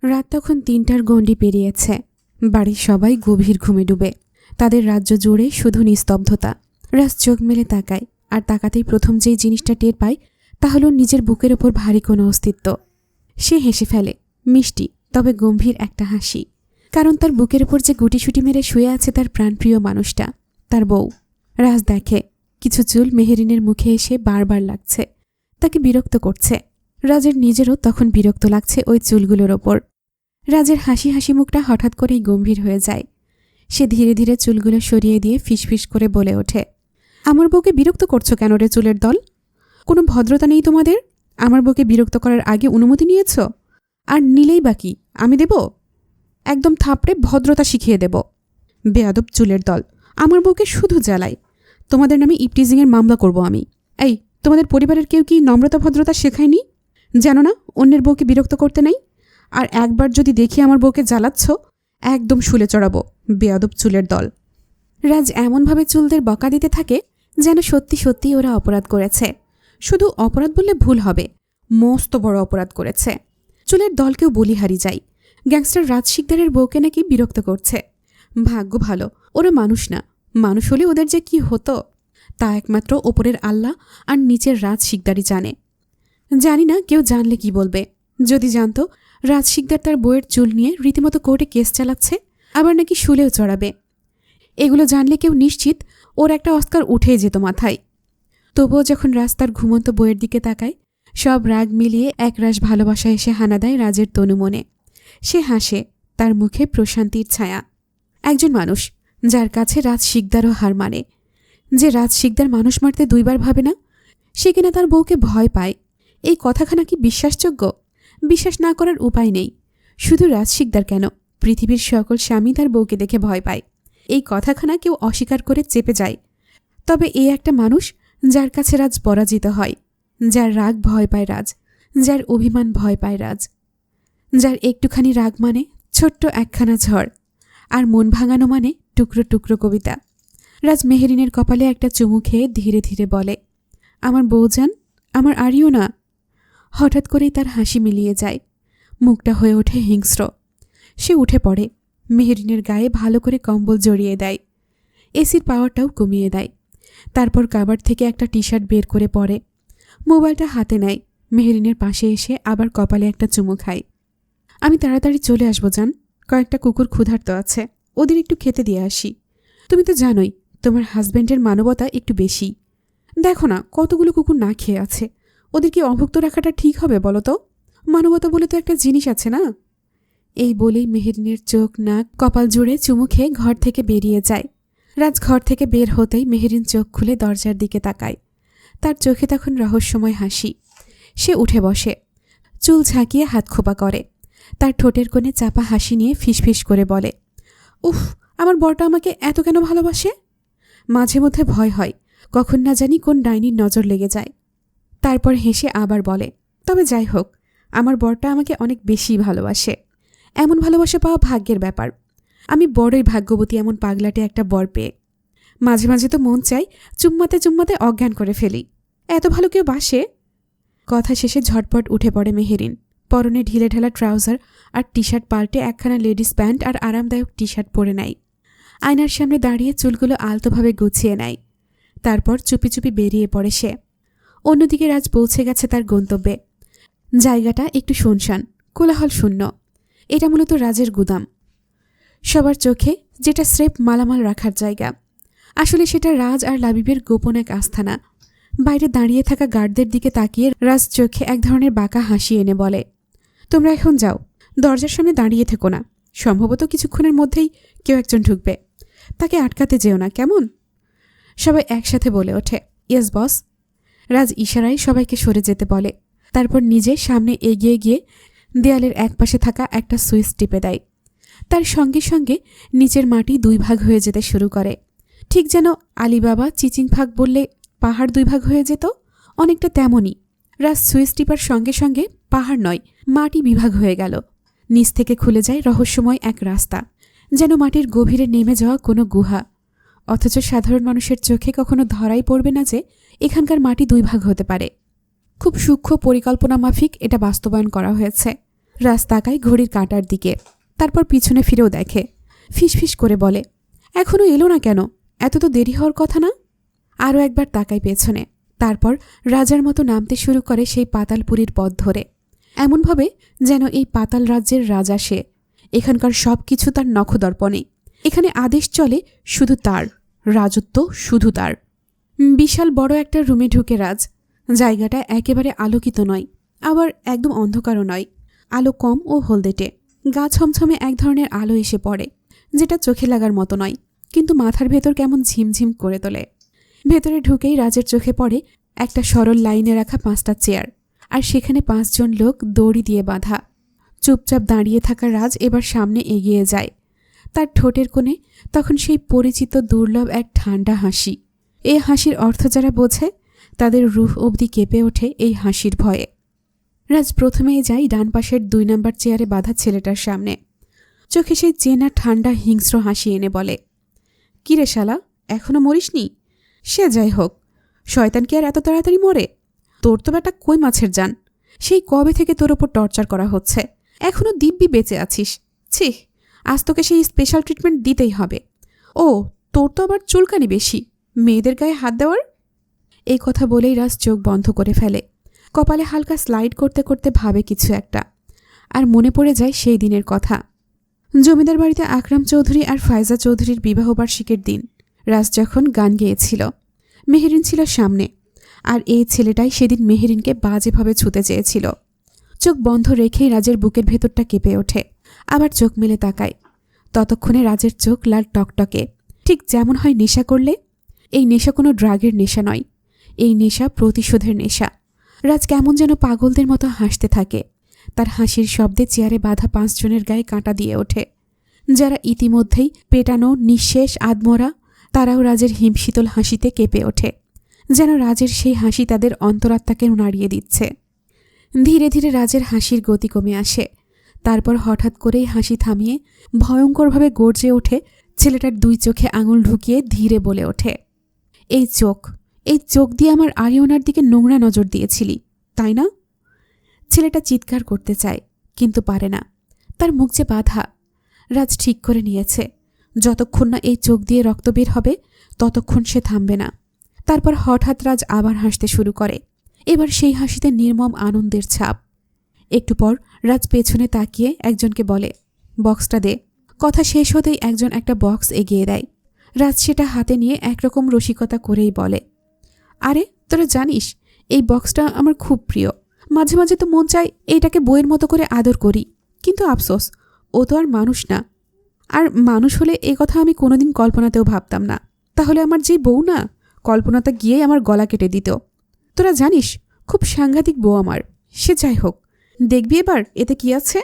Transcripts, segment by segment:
রাত তখন ৩টার গণ্ডি পেরিয়েছে। বাড়ির সবাই গভীর ঘুমে ডুবে। তাদের রাজ্য জুড়ে শুধু নিস্তব্ধতা। রাজ চোখ মেলে তাকায়, আর তাকাতেই প্রথম যেই জিনিসটা টের পায় তা হলো নিজের বুকের ওপর ভারী কোনো অস্তিত্ব। সে হেসে ফেলে, মিষ্টি তবে গম্ভীর একটা হাসি। কারণ তার বুকের ওপর যে গুটিসুটি মেরে শুয়ে আছে তার প্রাণপ্রিয় মানুষটা, তার বউ। রাজ দেখে কিছু চুল মেহেরিনের মুখে এসে বারবার লাগছে, তাকে বিরক্ত করছে। রাজের নিজেরও তখন বিরক্ত লাগছে ওই চুলগুলোর ওপর। রাজের হাসি হাসি মুখটা হঠাৎ করেই গম্ভীর হয়ে যায়। সে ধীরে ধীরে চুলগুলো সরিয়ে দিয়ে ফিসফিস করে বলে ওঠে, আমার বউকে বিরক্ত করছো কেন রে চুলের দল? কোনো ভদ্রতা নেই তোমাদের? আমার বউকে বিরক্ত করার আগে অনুমতি নিয়েছ? আর নিলেই বাকি আমি দেব? একদম থাপড়ে ভদ্রতা শিখিয়ে দেব। বেয়াদব চুলের দল, আমার বউকে শুধু জ্বালাই। তোমাদের নামে ইপটিজিংয়ের মামলা করব আমি। এই, তোমাদের পরিবারের কেউ কি নম্রতা ভদ্রতা শেখায়নি? জানো না অন্যের বউকে বিরক্ত করতে নাই? আর একবার যদি দেখি আমার বউকে জ্বালাচ্ছ, একদম শুলে চড়াবো, বেয়াদব চুলের দল। রাজ এমনভাবে চুলদের বকা দিতে থাকে যেন সত্যি সত্যি ওরা অপরাধ করেছে। শুধু অপরাধ বললে ভুল হবে, মস্ত বড় অপরাধ করেছে। চুলের দলকেও বলিহারি যায়। গ্যাংস্টার রাজ শিকদারের বউকে নাকি বিরক্ত করছে। ভাগ্য ভালো ওরা মানুষ না, মানুষ হলে ওদের যে কি হতো তা একমাত্র ওপরের আল্লাহ আর নিচের রাজ শিকদারই জানে। জানি না কেউ জানলে কি বলবে। যদি জানতো রাজ শিকদার তার বউয়ের চুল নিয়ে রীতিমতো কোর্টে কেস চালাচ্ছে, আবার নাকি শুলেও চড়াবে, এগুলো জানলে কেউ নিশ্চিত ওর একটা অস্কার উঠেই যেত মাথায়। তবুও যখন রাজ তার ঘুমন্ত বইয়ের দিকে তাকায়, সব রাগ মিলিয়ে একরাশ ভালোবাসা এসে হানা দেয় রাজের তনু মনে। সে হাসে, তার মুখে প্রশান্তির ছায়া। একজন মানুষ যার কাছে রাজ শিকদারও হার মানে, যে রাজ শিকদার মানুষ মারতে দুইবার ভাবে না, সে কিনা তার বউকে ভয় পায়। এই কথাখানা কি বিশ্বাসযোগ্য? বিশ্বাস না করার উপায় নেই। শুধু রাজ শিকদার কেন, পৃথিবীর সকল স্বামী তার বউকে দেখে ভয় পায়। এই কথাখানা কেউ অস্বীকার করে চেপে যায়। তবে এই একটা মানুষ যার কাছে রাজ পরাজিত হয়, যার রাগ ভয় পায় রাজ, যার অভিমান ভয় পায় রাজ, যার একটুখানি রাগ মানে ছোট্ট একখানা ঝড়, আর মন ভাঙানো মানে টুকরো টুকরো কবিতা। রাজ মেহেরিনের কপালে একটা চুমু খেয়ে ধীরে ধীরে বলে, আমার বউজান, আমার আরিও না। হঠাৎ করেই তার হাসি মিলিয়ে যায়, মুখটা হয়ে ওঠে হিংস্র। সে উঠে পড়ে, মেহেরিনের গায়ে ভালো করে কম্বল জড়িয়ে দেয়, এসির পাওয়ারটাও কমিয়ে দেয়। তারপর কাবার থেকে একটা টি শার্ট বের করে পরে, মোবাইলটা হাতে নেয়, মেহেরিনের পাশে এসে আবার কপালে একটা চুমু খায়। আমি তাড়াতাড়ি চলে আসবো জান, কয়েকটা কুকুর ক্ষুধার্ত আছে, ওদের একটু খেতে দিয়ে আসি। তুমি তো জানোই তোমার হাজব্যান্ডের মানবতা একটু বেশি। দেখো না কতগুলো কুকুর না খেয়ে আছে, ওদের কি অভুক্ত রাখাটা ঠিক হবে বলো তো? মানবতা বলে তো একটা জিনিস আছে না? এই বলেই মেহেরিনের চোখ নাক কপাল জুড়ে চুমু খেয়ে ঘর থেকে বেরিয়ে যায়। রাজ ঘর থেকে বের হতেই মেহেরিন চোখ খুলে দরজার দিকে তাকায়। তার চোখে তখন রহস্যময় হাসি। সে উঠে বসে, চুল ঝাঁকিয়ে হাত খোপা করে, তার ঠোঁটের কোণে চাপা হাসি নিয়ে ফিসফিস করে বলে, উফ, আমার বরটা আমাকে এত কেন ভালোবাসে? মাঝে মধ্যে ভয় হয় কখন না জানি কোন ডাইনির নজর লেগে যায়। তারপর হেসে আবার বলে, তবে যাই হোক, আমার বরটা আমাকে অনেক বেশি ভালোবাসে। এমন ভালোবাসা পাওয়া ভাগ্যের ব্যাপার। আমি বড়ই ভাগ্যবতী এমন পাগলাটে একটা বর পেয়ে। মাঝে মাঝে তো মন চাই চুম্মাতে চুম্মাতে অজ্ঞান করে ফেলি, এত ভালো কেউ বাসে। কথা শেষে ঝটপট উঠে পড়ে মেহেরিন। পরনে ঢিলে ঢালা ট্রাউজার আর টি শার্ট পাল্টে একখানা লেডিস প্যান্ট আর আরামদায়ক টি শার্ট পরে নেয়। আয়নার সামনে দাঁড়িয়ে চুলগুলো আলতোভাবে গুছিয়ে নেয়। তারপর চুপি চুপি বেরিয়ে পড়ে সে। অন্যদিকে রাজ পৌঁছে গেছে তার গন্তব্যে। জায়গাটা একটু শুনশান, কোলাহল শূন্য। এটা মূলত রাজের গুদাম, সবার চোখে যেটা স্রেফ মালামাল রাখার জায়গা। আসলে সেটা রাজ আর লাবিবের গোপন এক আস্থানা। বাইরে দাঁড়িয়ে থাকা গার্ডদের দিকে তাকিয়ে রাজ চোখে এক ধরনের বাঁকা হাসি এনে বলে, তোমরা এখন যাও, দরজার সামনে দাঁড়িয়ে থেকো না, সম্ভবত কিছুক্ষণের মধ্যেই কেউ একজন ঢুকবে, তাকে আটকাতে যেও না, কেমন? সবাই একসাথে বলে ওঠে, ইয়েস বস। রাজ ইশারায় সবাইকে সরে যেতে বলে, তারপর নিজে সামনে এগিয়ে গিয়ে দেয়ালের একপাশে থাকা একটা সুইচ টিপে দেয়। তার সঙ্গে সঙ্গে নিচের মাটি দুই ভাগ হয়ে যেতে শুরু করে, ঠিক যেন আলিবাবা চিচিং ফাঁক বললে পাহাড় দুই ভাগ হয়ে যেত, অনেকটা তেমনই। রাজ সুইচ টিপার সঙ্গে সঙ্গে পাহাড় নয়, মাটি বিভাগ হয়ে গেল। নিচ থেকে খুলে যায় রহস্যময় এক রাস্তা, যেন মাটির গভীরে নেমে যাওয়া কোনো গুহা। অথচ সাধারণ মানুষের চোখে কখনো ধরাই পড়বে না যে এখানকার মাটি দুই ভাগ হতে পারে। খুব সূক্ষ্ম পরিকল্পনা মাফিক এটা বাস্তবায়ন করা হয়েছে। রাজ তাকায় ঘড়ির কাঁটার দিকে, তারপর পিছনে ফিরেও দেখে। ফিসফিস করে বলে, এখনো এলো না কেন? এত তো দেরি হওয়ার কথা না? আরও একবার তাকায় পেছনে, তারপর রাজার মতো নামতে শুরু করে সেই পাতালপুরীর পথ ধরে, এমনভাবে যেন এই পাতাল রাজ্যের রাজা সে। এখানকার সব কিছু তার নখদর্পণে। এখানে আদেশ চলে শুধু তার, রাজত্ব শুধু তার। বিশাল বড় একটা রুমে ঢুকে রাজ। জায়গাটা একেবারে আলোকিত নয়, আবার একদম অন্ধকারও নয়। আলো কম ও হলদেটে। গা ছমছমে এক ধরনের আলো এসে পড়ে, যেটা চোখে লাগার মতো নয়, কিন্তু মাথার ভেতর কেমন ঝিমঝিম করে তোলে। ভেতরে ঢুকেই রাজের চোখে পড়ে একটা সরল লাইনে রাখা 5টা চেয়ার, আর সেখানে 5 জন লোক দড়ি দিয়ে বাঁধা। চুপচাপ দাঁড়িয়ে থাকা রাজ এবার সামনে এগিয়ে যায়। তার ঠোঁটের কোণে তখন সেই পরিচিত দুর্লভ এক ঠান্ডা হাসি। এই হাসির অর্থ যারা বোঝে, তাদের রুহ অবধি কেঁপে ওঠে এই হাসির ভয়ে। রাজ প্রথমেই যায় ডান পাশের 2 নম্বর চেয়ারে বাঁধা ছেলেটার সামনে। চোখে সেই চেনা ঠান্ডা হিংস্র হাসি এনে বলে, কিরে শালা, এখনো মরিসনি? সে যাই হোক, শয়তান কি আর এত তাড়াতাড়ি মরে? তোর তো বেটা কই মাছের জান। সেই কবে থেকে তোর ওপর টর্চার করা হচ্ছে, এখনো দিব্যি বেঁচে আছিস। ছি, আজ তোকে সেই স্পেশাল ট্রিটমেন্ট দিতেই হবে। ও, তোর তো আবার চুলকানি বেশি, মেয়েদের গায়ে হাত দেওয়ার। এই কথা বলেই রাজ চোখ বন্ধ করে ফেলে। কপালে হালকা স্লাইড করতে করতে ভাবে কিছু একটা, আর মনে পড়ে যায় সেই দিনের কথা। জমিদার বাড়িতে আকরাম চৌধুরী আর ফায়জা চৌধুরীর বিবাহবার্ষিকীর দিন রাজ যখন গান গেয়েছিল, মেহেরিন ছিল সামনে, আর এই ছেলেটাই সেদিন মেহেরিনকে বাজেভাবে ছুতে চেয়েছিল। চোখ বন্ধ রেখেই রাজের বুকের ভেতরটা কেঁপে ওঠে, আবার চোখ মেলে তাকায়। ততক্ষণে রাজের চোখ লাল টকটকে, ঠিক যেমন হয় নেশা করলে। এই নেশা কোনো ড্রাগের নেশা নয়, এই নেশা প্রতিশোধের নেশা। রাজ কেমন যেন পাগলদের মতো হাসতে থাকে। তার হাসির শব্দে চেয়ারে বাঁধা 5 জনের গায়ে কাঁটা দিয়ে ওঠে। যারা ইতিমধ্যেই পেটানো, নিঃশেষ, আদমরা, তারাও রাজের হিমশীতল হাসিতে কেঁপে ওঠে, যেন রাজের সেই হাসি তাদের অন্তরাত্মাকে নাড়িয়ে দিচ্ছে। ধীরে ধীরে রাজের হাসির গতি কমে আসে। তারপর হঠাৎ করেই হাসি থামিয়ে ভয়ঙ্করভাবে গর্জে ওঠে। ছেলেটার 2 চোখে আঙুল ঢুকিয়ে ধীরে বলে ওঠে, এই চোখ দিয়ে আমার আরিয়নার দিকে নোংরা নজর দিয়েছিলি, তাই না? ছেলেটা চিৎকার করতে চায়, কিন্তু পারে না। তার মুখ যে বাঁধা। রাজ ঠিক করে নিয়েছে, যতক্ষণ না এই চোখ দিয়ে রক্ত বের হবে ততক্ষণ সে থামবে না। তারপর হঠাৎ রাজ আবার হাসতে শুরু করে। এবার সেই হাসিতে নির্মম আনন্দের ছাপ। একটু পর রাজ পেছনে তাকিয়ে একজনকে বলে, বক্সটা দে। কথা শেষ হতেই একজন একটা বক্স এগিয়ে দেয়। রাজ সেটা হাতে নিয়ে একরকম রসিকতা করেই বলে, আরে তোরা জানিস, এই বক্সটা আমার খুব প্রিয়। মাঝে মাঝে তো মন চায় এইটাকে বইয়ের মতো করে আদর করি, কিন্তু আফসোস, ও তো আর মানুষ না। আর মানুষ হলে এ কথা আমি কোনোদিন কল্পনাতেও ভাবতাম না। তাহলে আমার যে বউ না, কল্পনাতে গিয়ে আমার গলা কেটে দিত। তোরা জানিস, খুব সাংঘাতিক বউ আমার। সে যাই হোক, দেখবি এবার এতে কি আছে।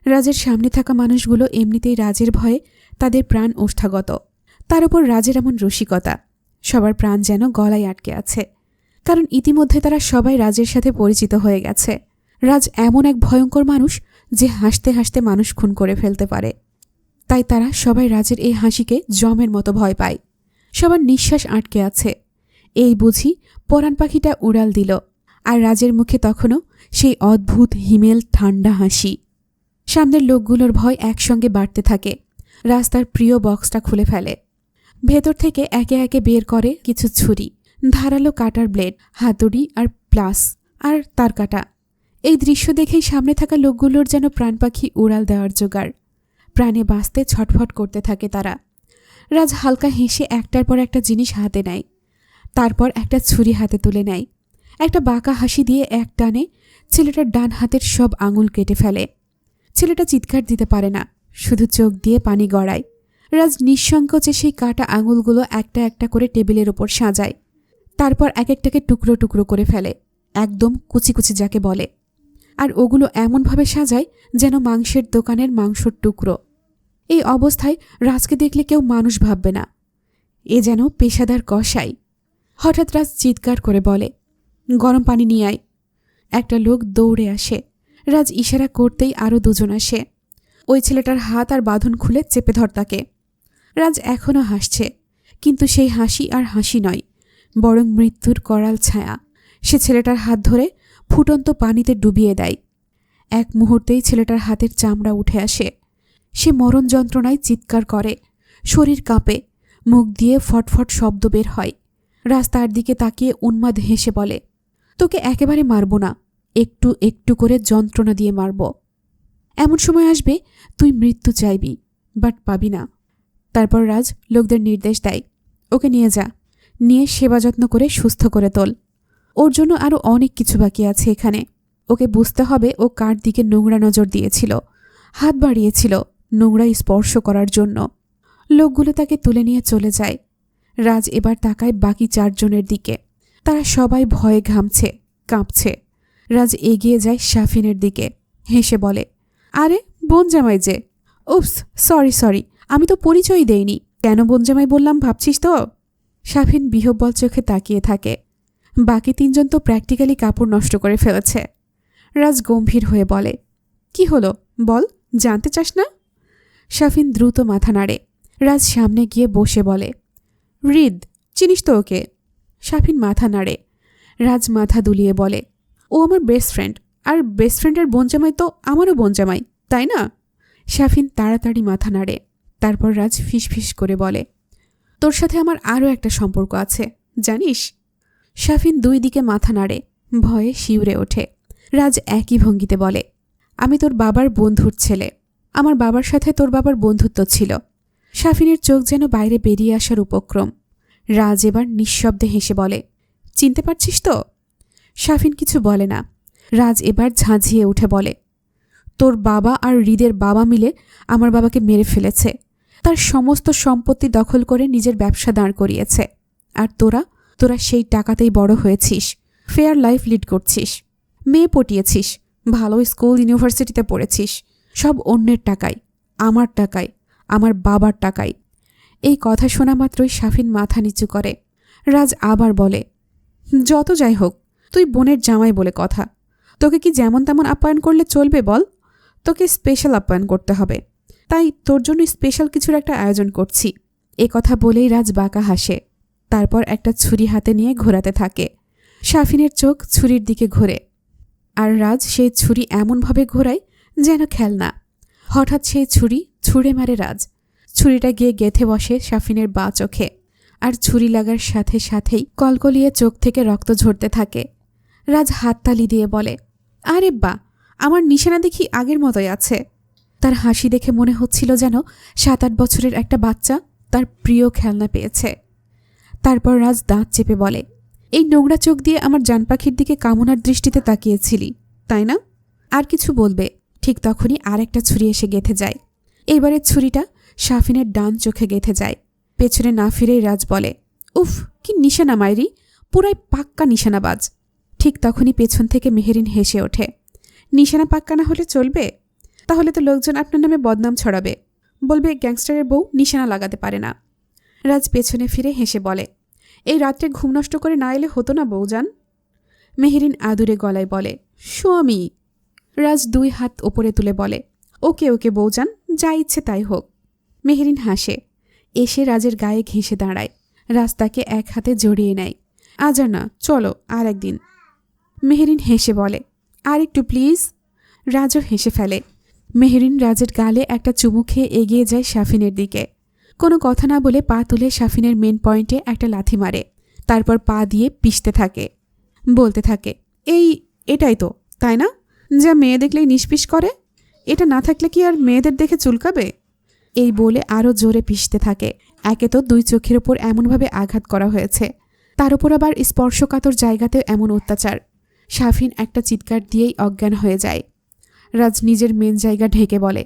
রাজের সামনে থাকা মানুষগুলো এমনিতেই রাজের ভয়ে তাদের প্রাণ ওষ্ঠাগত। তার উপর রাজের এমন রসিকতা, সবার প্রাণ যেন গলায় আটকে আছে। কারণ ইতিমধ্যে তারা সবাই রাজের সাথে পরিচিত হয়ে গেছে। রাজ এমন এক ভয়ঙ্কর মানুষ যে হাসতে হাসতে মানুষ খুন করে ফেলতে পারে। তাই তারা সবাই রাজের এই হাসিকে জমের মতো ভয় পায়। সবার নিঃশ্বাস আটকে আছে। এই বুঝি পরাণ পাখিটা উড়াল দিল, আর রাজের মুখে তখনও সেই অদ্ভুত হিমেল ঠান্ডা হাসি। সামনের লোকগুলোর ভয় একসঙ্গে বাড়তে থাকে। রাজ তার প্রিয় বক্সটা খুলে ফেলে। ভেতর থেকে একে একে বের করে কিছু ছুরি, ধারালো কাটার ব্লেড, হাতুড়ি আর প্লাস আর তার কাটা। এই দৃশ্য দেখেই সামনে থাকা লোকগুলোর যেন প্রাণ পাখি উড়াল দেওয়ার জোগাড়। প্রাণে বাঁচতে ছটফট করতে থাকে তারা। রাজ হালকা হেসে একটার পর একটা জিনিস হাতে নেয়। তারপর একটা ছুরি হাতে তুলে নেয়। একটা বাঁকা হাসি দিয়ে এক টানে ছেলেটার ডান হাতের সব আঙুল কেটে ফেলে। ছেলেটা চিৎকার দিতে পারে না, শুধু চোখ দিয়ে পানি গড়ায়। রাজ নিঃসংকোচে সেই কাটা আঙুলগুলো একটা একটা করে টেবিলের ওপর সাজায়। তারপর এক একটাকে টুকরো টুকরো করে ফেলে, একদম কুচি কুচি যাকে বলে। আর ওগুলো এমনভাবে সাজায় যেন মাংসের দোকানের মাংসর টুকরো। এই অবস্থায় রাজকে দেখলে কেউ মানুষ ভাববে না, এ যেন পেশাদার কসাই। হঠাৎ রাজ চিৎকার করে বলে, গরম পানি নিয়ে আয়। একটা লোক দৌড়ে আসে। রাজ ইশারা করতেই আরও 2 জন আসে। ওই ছেলেটার হাত আর বাঁধন খুলে চেপে ধর তাকে। রাজ এখনও হাসছে, কিন্তু সেই হাসি আর হাসি নয়, বরং মৃত্যুর করাল ছায়া। সে ছেলেটার হাত ধরে ফুটন্ত পানিতে ডুবিয়ে দেয়। এক মুহূর্তেই ছেলেটার হাতের চামড়া উঠে আসে। সে মরণ যন্ত্রণায় চিৎকার করে, শরীর কাঁপে, মুখ দিয়ে ফটফট শব্দ বের হয়। রাজ তার দিকে তাকিয়ে উন্মাদ হেসে বলে, তোকে একেবারে মারব না, একটু একটু করে যন্ত্রণা দিয়ে মারব। এমন সময় আসবে তুই মৃত্যু চাইবি, বাট পাবি না। তারপর রাজ লোকদের নির্দেশ দেয়, ওকে নিয়ে যা, নিয়ে সেবা যত্ন করে সুস্থ করে তোল। ওর জন্য আরও অনেক কিছু বাকি আছে এখানে। ওকে বুঝতে হবে ও কার দিকে নোংরা নজর দিয়েছিল, হাত বাড়িয়েছিল নোংরা স্পর্শ করার জন্য। লোকগুলো তাকে তুলে নিয়ে চলে যায়। রাজ এবার তাকায় বাকি 4 জনের দিকে। তারা সবাই ভয়ে ঘামছে, কাঁপছে। রাজ এগিয়ে যায় শাফিনের দিকে, হেসে বলে, আরে বোন জামাই যে। উপস, সরি, আমি তো পরিচয় দেইনি। কেন বোন জামাই বললাম ভাবছিস তো? শাফিন বিহ্বল চোখে তাকিয়ে থাকে। বাকি 3 জন তো প্র্যাকটিক্যালি কাপড় নষ্ট করে ফেলেছে। রাজ গম্ভীর হয়ে বলে, কি হলো বল, জানতে চাস না? শাফিন দ্রুত মাথা নাড়ে। রাজ সামনে গিয়ে বসে বলে, হৃদ, চিনিস তো ওকে? শাফিন মাথা নাড়ে। রাজ মাথা দুলিয়ে বলে, ও আমার বেস্ট ফ্রেন্ড, আর বেস্ট ফ্রেন্ডের বোন জামাই তো আমারও বোন জামাই, তাই না? শাফিন তাড়াতাড়ি মাথা নাড়ে। তারপর রাজ ফিসফিস করে বলে, তোর সাথে আমার আরও একটা সম্পর্ক আছে, জানিস? শাফিন 2 দিকে মাথা নাড়ে, ভয়ে শিউরে ওঠে। রাজ একই ভঙ্গিতে বলে, আমি তোর বাবার বন্ধুর ছেলে। আমার বাবার সাথে তোর বাবার বন্ধুত্ব ছিল। শাফিনের চোখ যেন বাইরে বেরিয়ে আসার উপক্রম। রাজ এবার নিঃশব্দে হেসে বলে, চিনতে পারছিস তো? শাফিন কিছু বলে না। রাজ এবার ঝাঁঝিয়ে উঠে বলে, তোর বাবা আর হৃদের বাবা মিলে আমার বাবাকে মেরে ফেলেছে, তার সমস্ত সম্পত্তি দখল করে নিজের ব্যবসা দাঁড় করিয়েছে। আর তোরা সেই টাকাতেই বড় হয়েছিস, ফেয়ার লাইফ লিড করছিস, মেয়ে পটিয়েছিস, ভালো স্কুল ইউনিভার্সিটিতে পড়েছিস, সব অন্যের টাকায়, আমার টাকায়, আমার বাবার টাকায়। এই কথা শোনা মাত্রই শাফিন মাথা নিচু করে। রাজ আবার বলে, যত যাই হোক, তুই বোনের জামাই বলে কথা। তোকে কি যেমন তেমন আপ্যায়ন করলে চলবে বল? তোকে স্পেশাল আপ্যায়ন করতে হবে। তাই তোর জন্য স্পেশাল কিছুর একটা আয়োজন করছি। এ কথা বলেই রাজ বাঁকা হাসে। তারপর একটা ছুরি হাতে নিয়ে ঘোরাতে থাকে। শাফিনের চোখ ছুরির দিকে ঘোরে, আর রাজ সেই ছুরি এমনভাবে ঘোরায় যেন খেলনা। হঠাৎ সেই ছুরি ছুঁড়ে মারে রাজ। ছুরিটা গিয়ে গেঁথে বসে শাফিনের বাঁ চোখে, আর ছুরি লাগার সাথে সাথেই কলকলিয়ে চোখ থেকে রক্ত ঝরতে থাকে। রাজ হাততালি দিয়ে বলে, আরে বাহ, আমার নিশানা দেখি আগের মতোই আছে। তার হাসি দেখে মনে হচ্ছিল যেন 7-8 বছরের একটা বাচ্চা তার প্রিয় খেলনা পেয়েছে। তারপর রাজ দাঁত চেপে বলে, এই নোংরা চোখ দিয়ে আমার জান পাখির দিকে কামনার দৃষ্টিতে তাকিয়েছিলি, তাই না? আর কিছু বলবে, ঠিক তখনই আরেকটা ছুরি এসে গেঁথে যায়। এবারের ছুরিটা শাফিনের ডান চোখে গেঁথে যায়। পেছনে না ফিরেই রাজ বলে, উফ, কি নিশানা মাইরি, পুরাই পাক্কা নিশানাবাজ। ঠিক তখনই পেছন থেকে মেহেরিন হেসে ওঠে, নিশানা পাক্কা না হলে চলবে? তাহলে তো লোকজন আপনার নামে বদনাম ছড়াবে, বলবে গ্যাংস্টারের বউ নিশানা লাগাতে পারে না। রাজ পেছনে ফিরে হেসে বলে, এই রাত্রে ঘুম নষ্ট করে না এলে হতো না বউজান? মেহেরিন আদুরে গলায় বলে, স্বামী। রাজ 2 হাত ওপরে তুলে বলে, ওকে ওকে বউজান, যা ইচ্ছে তাই হোক। মেহেরিন হাসে, এসে রাজের গায়ে ঘেঁষে দাঁড়ায়। রাজ তাকে এক হাতে জড়িয়ে নেয়। আজ আর না, চলো আর একদিন। মেহেরিন হেসে বলে, আর একটু প্লিজ। রাজও হেসে ফেলে। মেহেরিন রাজের গালে একটা চুমু খেয়ে এগিয়ে যায় শাফিনের দিকে। কোনো কথা না বলে পা তুলে শাফিনের মেন পয়েন্টে একটা লাথি মারে। তারপর পা দিয়ে পিষতে থাকে, বলতে থাকে, এটাই তো, তাই না, যা মেয়ে দেখলেই নিষ্পিস করে? এটা না থাকলে কি আর মেয়েদের দেখে চুলকাবে? এই বলে আরও জোরে পিষতে থাকে। একে তো 2 চোখের ওপর এমনভাবে আঘাত করা হয়েছে, তার উপর আবার স্পর্শকাতর জায়গাতেও এমন অত্যাচার। শাফিন একটা চিৎকার দিয়েই অজ্ঞান হয়ে যায়। রাজ নিজের মেন জায়গা ঢেকে বলে,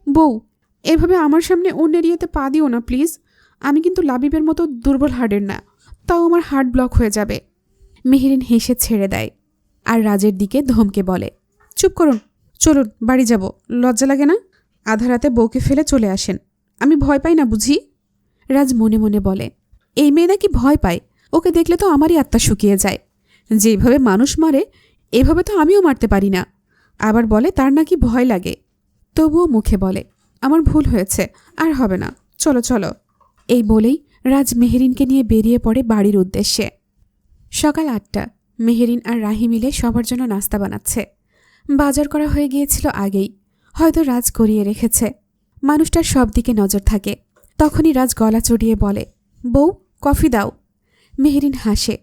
বউ, এভাবে আমার সামনে অন্য এরিয়াতে পা দিও না প্লিজ। আমি কিন্তু লাবিবের মতো দুর্বল হার্টের না, তাও আমার হার্ট ব্লক হয়ে যাবে। মেহেরিন হেসে ছেড়ে দেয়, আর রাজের দিকে ধমকে বলে, চুপ করুন, চলুন বাড়ি যাব, লজ্জা লাগে না? আধা রাতে বউকে ফেলে চলে আসেন, আমি ভয় পাই না বুঝি? রাজ মনে মনে বলে, এই মেয়ে নাকি ভয় পায়, ওকে দেখলে তো আমারই আত্মা শুকিয়ে যায়। যেভাবে মানুষ মারে এভাবে তো আমিও মারতে পারি না। আবার বলে তার নাকি ভয় লাগে। তবুও মুখে বলে, আমার ভুল হয়েছে, আর হবে না, চলো চলো। এই বলেই রাজ মেহেরিনকে নিয়ে বেরিয়ে পড়ে বাড়ির উদ্দেশ্যে। সকাল 8টা। মেহেরিন আর রাহি মিলে সবার জন্য নাস্তা বানাচ্ছে। বাজার করা হয়ে গিয়েছিল আগেই, হয়তো রাজ করিয়ে রেখেছে। মানুষটার সব দিকে নজর থাকে। তখনই রাজ গলা চড়িয়ে বলে, বউ, কফি দাও। মেহেরিন হাসে।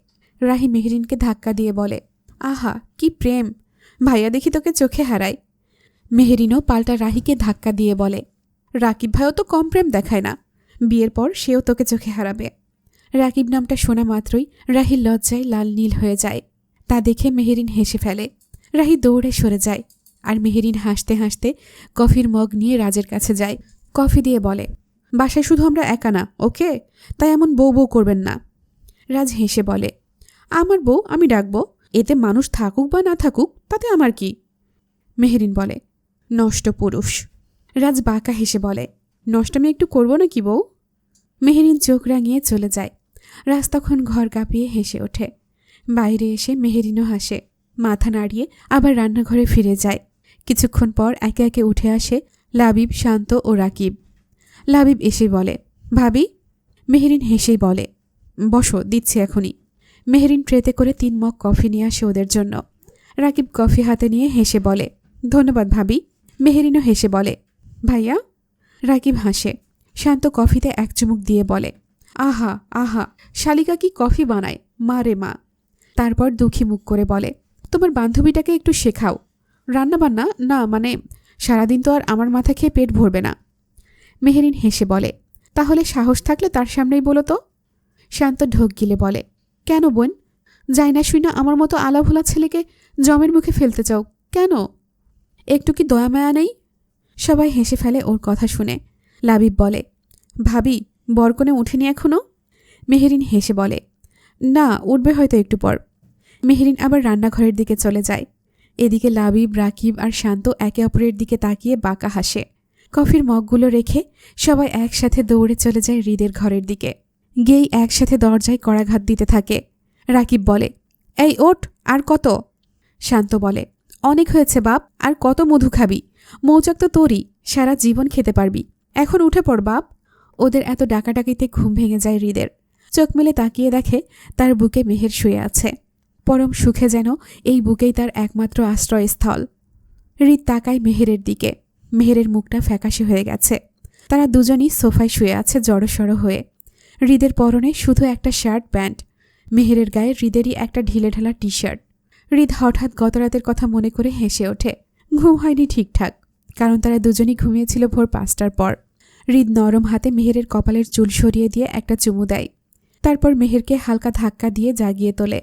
রাহি মেহেরিনকে ধাক্কা দিয়ে বলে, আহা কি প্রেম, ভাইয়া দেখি তোকে চোখে হারায়। মেহেরিনও পাল্টা রাহিকে ধাক্কা দিয়ে বলে, রাকিব ভাইও তো কম প্রেম দেখায় না, বিয়ের পর সেও তোকে চোখে হারাবে। রাকিব নামটা শোনা মাত্রই রাহির লজ্জায় লাল নীল হয়ে যায়। তা দেখে মেহেরিন হেসে ফেলে। রাহি দৌড়ে সরে যায়, আর মেহেরিন হাসতে হাসতে কফির মগ নিয়ে রাজের কাছে যায়। কফি দিয়ে বলে, বাসায় শুধু আমরা একা না, ওকে, তাই এমন বউ বউ করবেন না। রাজ হেসে বলে, আমার বউ আমি ডাকবো, এতে মানুষ থাকুক বা না থাকুক তাতে আমার কি। মেহেরিন বলে, নষ্ট পুরুষ। রাজ বাঁকা হেসে বলে, নষ্টমি একটু করবো না কি বউ। মেহেরিন চোখ রাঙিয়ে চলে যায়। রাজ তখন ঘর কাঁপিয়ে হেসে ওঠে। বাইরে এসে মেহেরিনও হাসে, মাথা নাড়িয়ে আবার রান্নাঘরে ফিরে যায়। কিছুক্ষণ পর একে একে উঠে আসে লাবিব, শান্ত ও রাকিব। লাবিব এসে বলে, ভাবি। মেহেরিন হেসেই বলে, বসো, দিচ্ছি এখনই। মেহেরিন ট্রেতে করে 3 মগ কফি নিয়ে আসে ওদের জন্য। রাকিব কফি হাতে নিয়ে হেসে বলে, ধন্যবাদ ভাবি। মেহেরিনও হেসে বলে, ভাইয়া। রাকিব হাসে। শান্ত কফিতে এক চুমুক দিয়ে বলে, আহা আহা, শালিকা কি কফি বানায়, মা রে মা। তারপর দুঃখী মুখ করে বলে, তোমার বান্ধবীটাকে একটু শেখাও। রান্নাবান্না না, মানে সারাদিন তো আর আমার মাথা খেয়ে পেট ভরবে না। মেহেরিন হেসে বলে, তাহলে সাহস থাকলে তার সামনেই বলো তো। শান্ত ঢোক গিলে বলে, কেন বোন, যাই না শুই না আমার মতো আলাভোলা ছেলেকে জমের মুখে ফেলতে চাও কেন? একটু কি দয়া মায়া নেই? সবাই হেসে ফেলে ওর কথা শুনে। লাবিব বলে, ভাবি, বরকনে উঠেনি এখনো? মেহেরিন হেসে বলে, না, উঠবে হয়তো একটু পর। মেহেরিন আবার রান্নাঘরের দিকে চলে যায়। এদিকে লাবিব, রাকিব আর শান্ত একে অপরের দিকে তাকিয়ে বাঁকা হাসে। কফির মগগুলো রেখে সবাই একসাথে দৌড়ে চলে যায় হৃদের ঘরের দিকে। গেই একসাথে দরজায় কড়াঘাত দিতে থাকে। রাকিব বলে, এই ওঠ, আর কত? শান্ত বলে, অনেক হয়েছে বাপ, আর কত মধু খাবি? মৌচাক তো তোরই, সারা জীবন খেতে পারবি, এখন উঠে পড় বাপ। ওদের এত ডাকাডাকিতে ঘুম ভেঙে যায় হৃদের। চোখ মেলে তাকিয়ে দেখে তার বুকে মেহের শুয়ে আছে। পরম সুখে যেন এই বুকেই তার একমাত্র আশ্রয়স্থল। হৃদ তাকায় মেহেরের দিকে। মেহেরের মুখটা ফ্যাকাশে হয়ে গেছে। তারা দুজনই সোফায় শুয়ে আছে জড়সড় হয়ে। হৃদের পরনে শুধু একটা শার্ট, প্যান্ট। মেহেরের গায়ে হৃদেরই একটা ঢিলেঢালা টি শার্ট। হৃদ হঠাৎ গত রাতের কথা মনে করে হেসে ওঠে। ঘুম হয়নি ঠিকঠাক, কারণ তারা দুজনই ঘুমিয়েছিল ভোর 5টার পর। হৃদ নরম হাতে মেহেরের কপালের চুল সরিয়ে দিয়ে একটা চুমু দেয়। তারপর মেহেরকে হালকা ধাক্কা দিয়ে জাগিয়ে তোলে।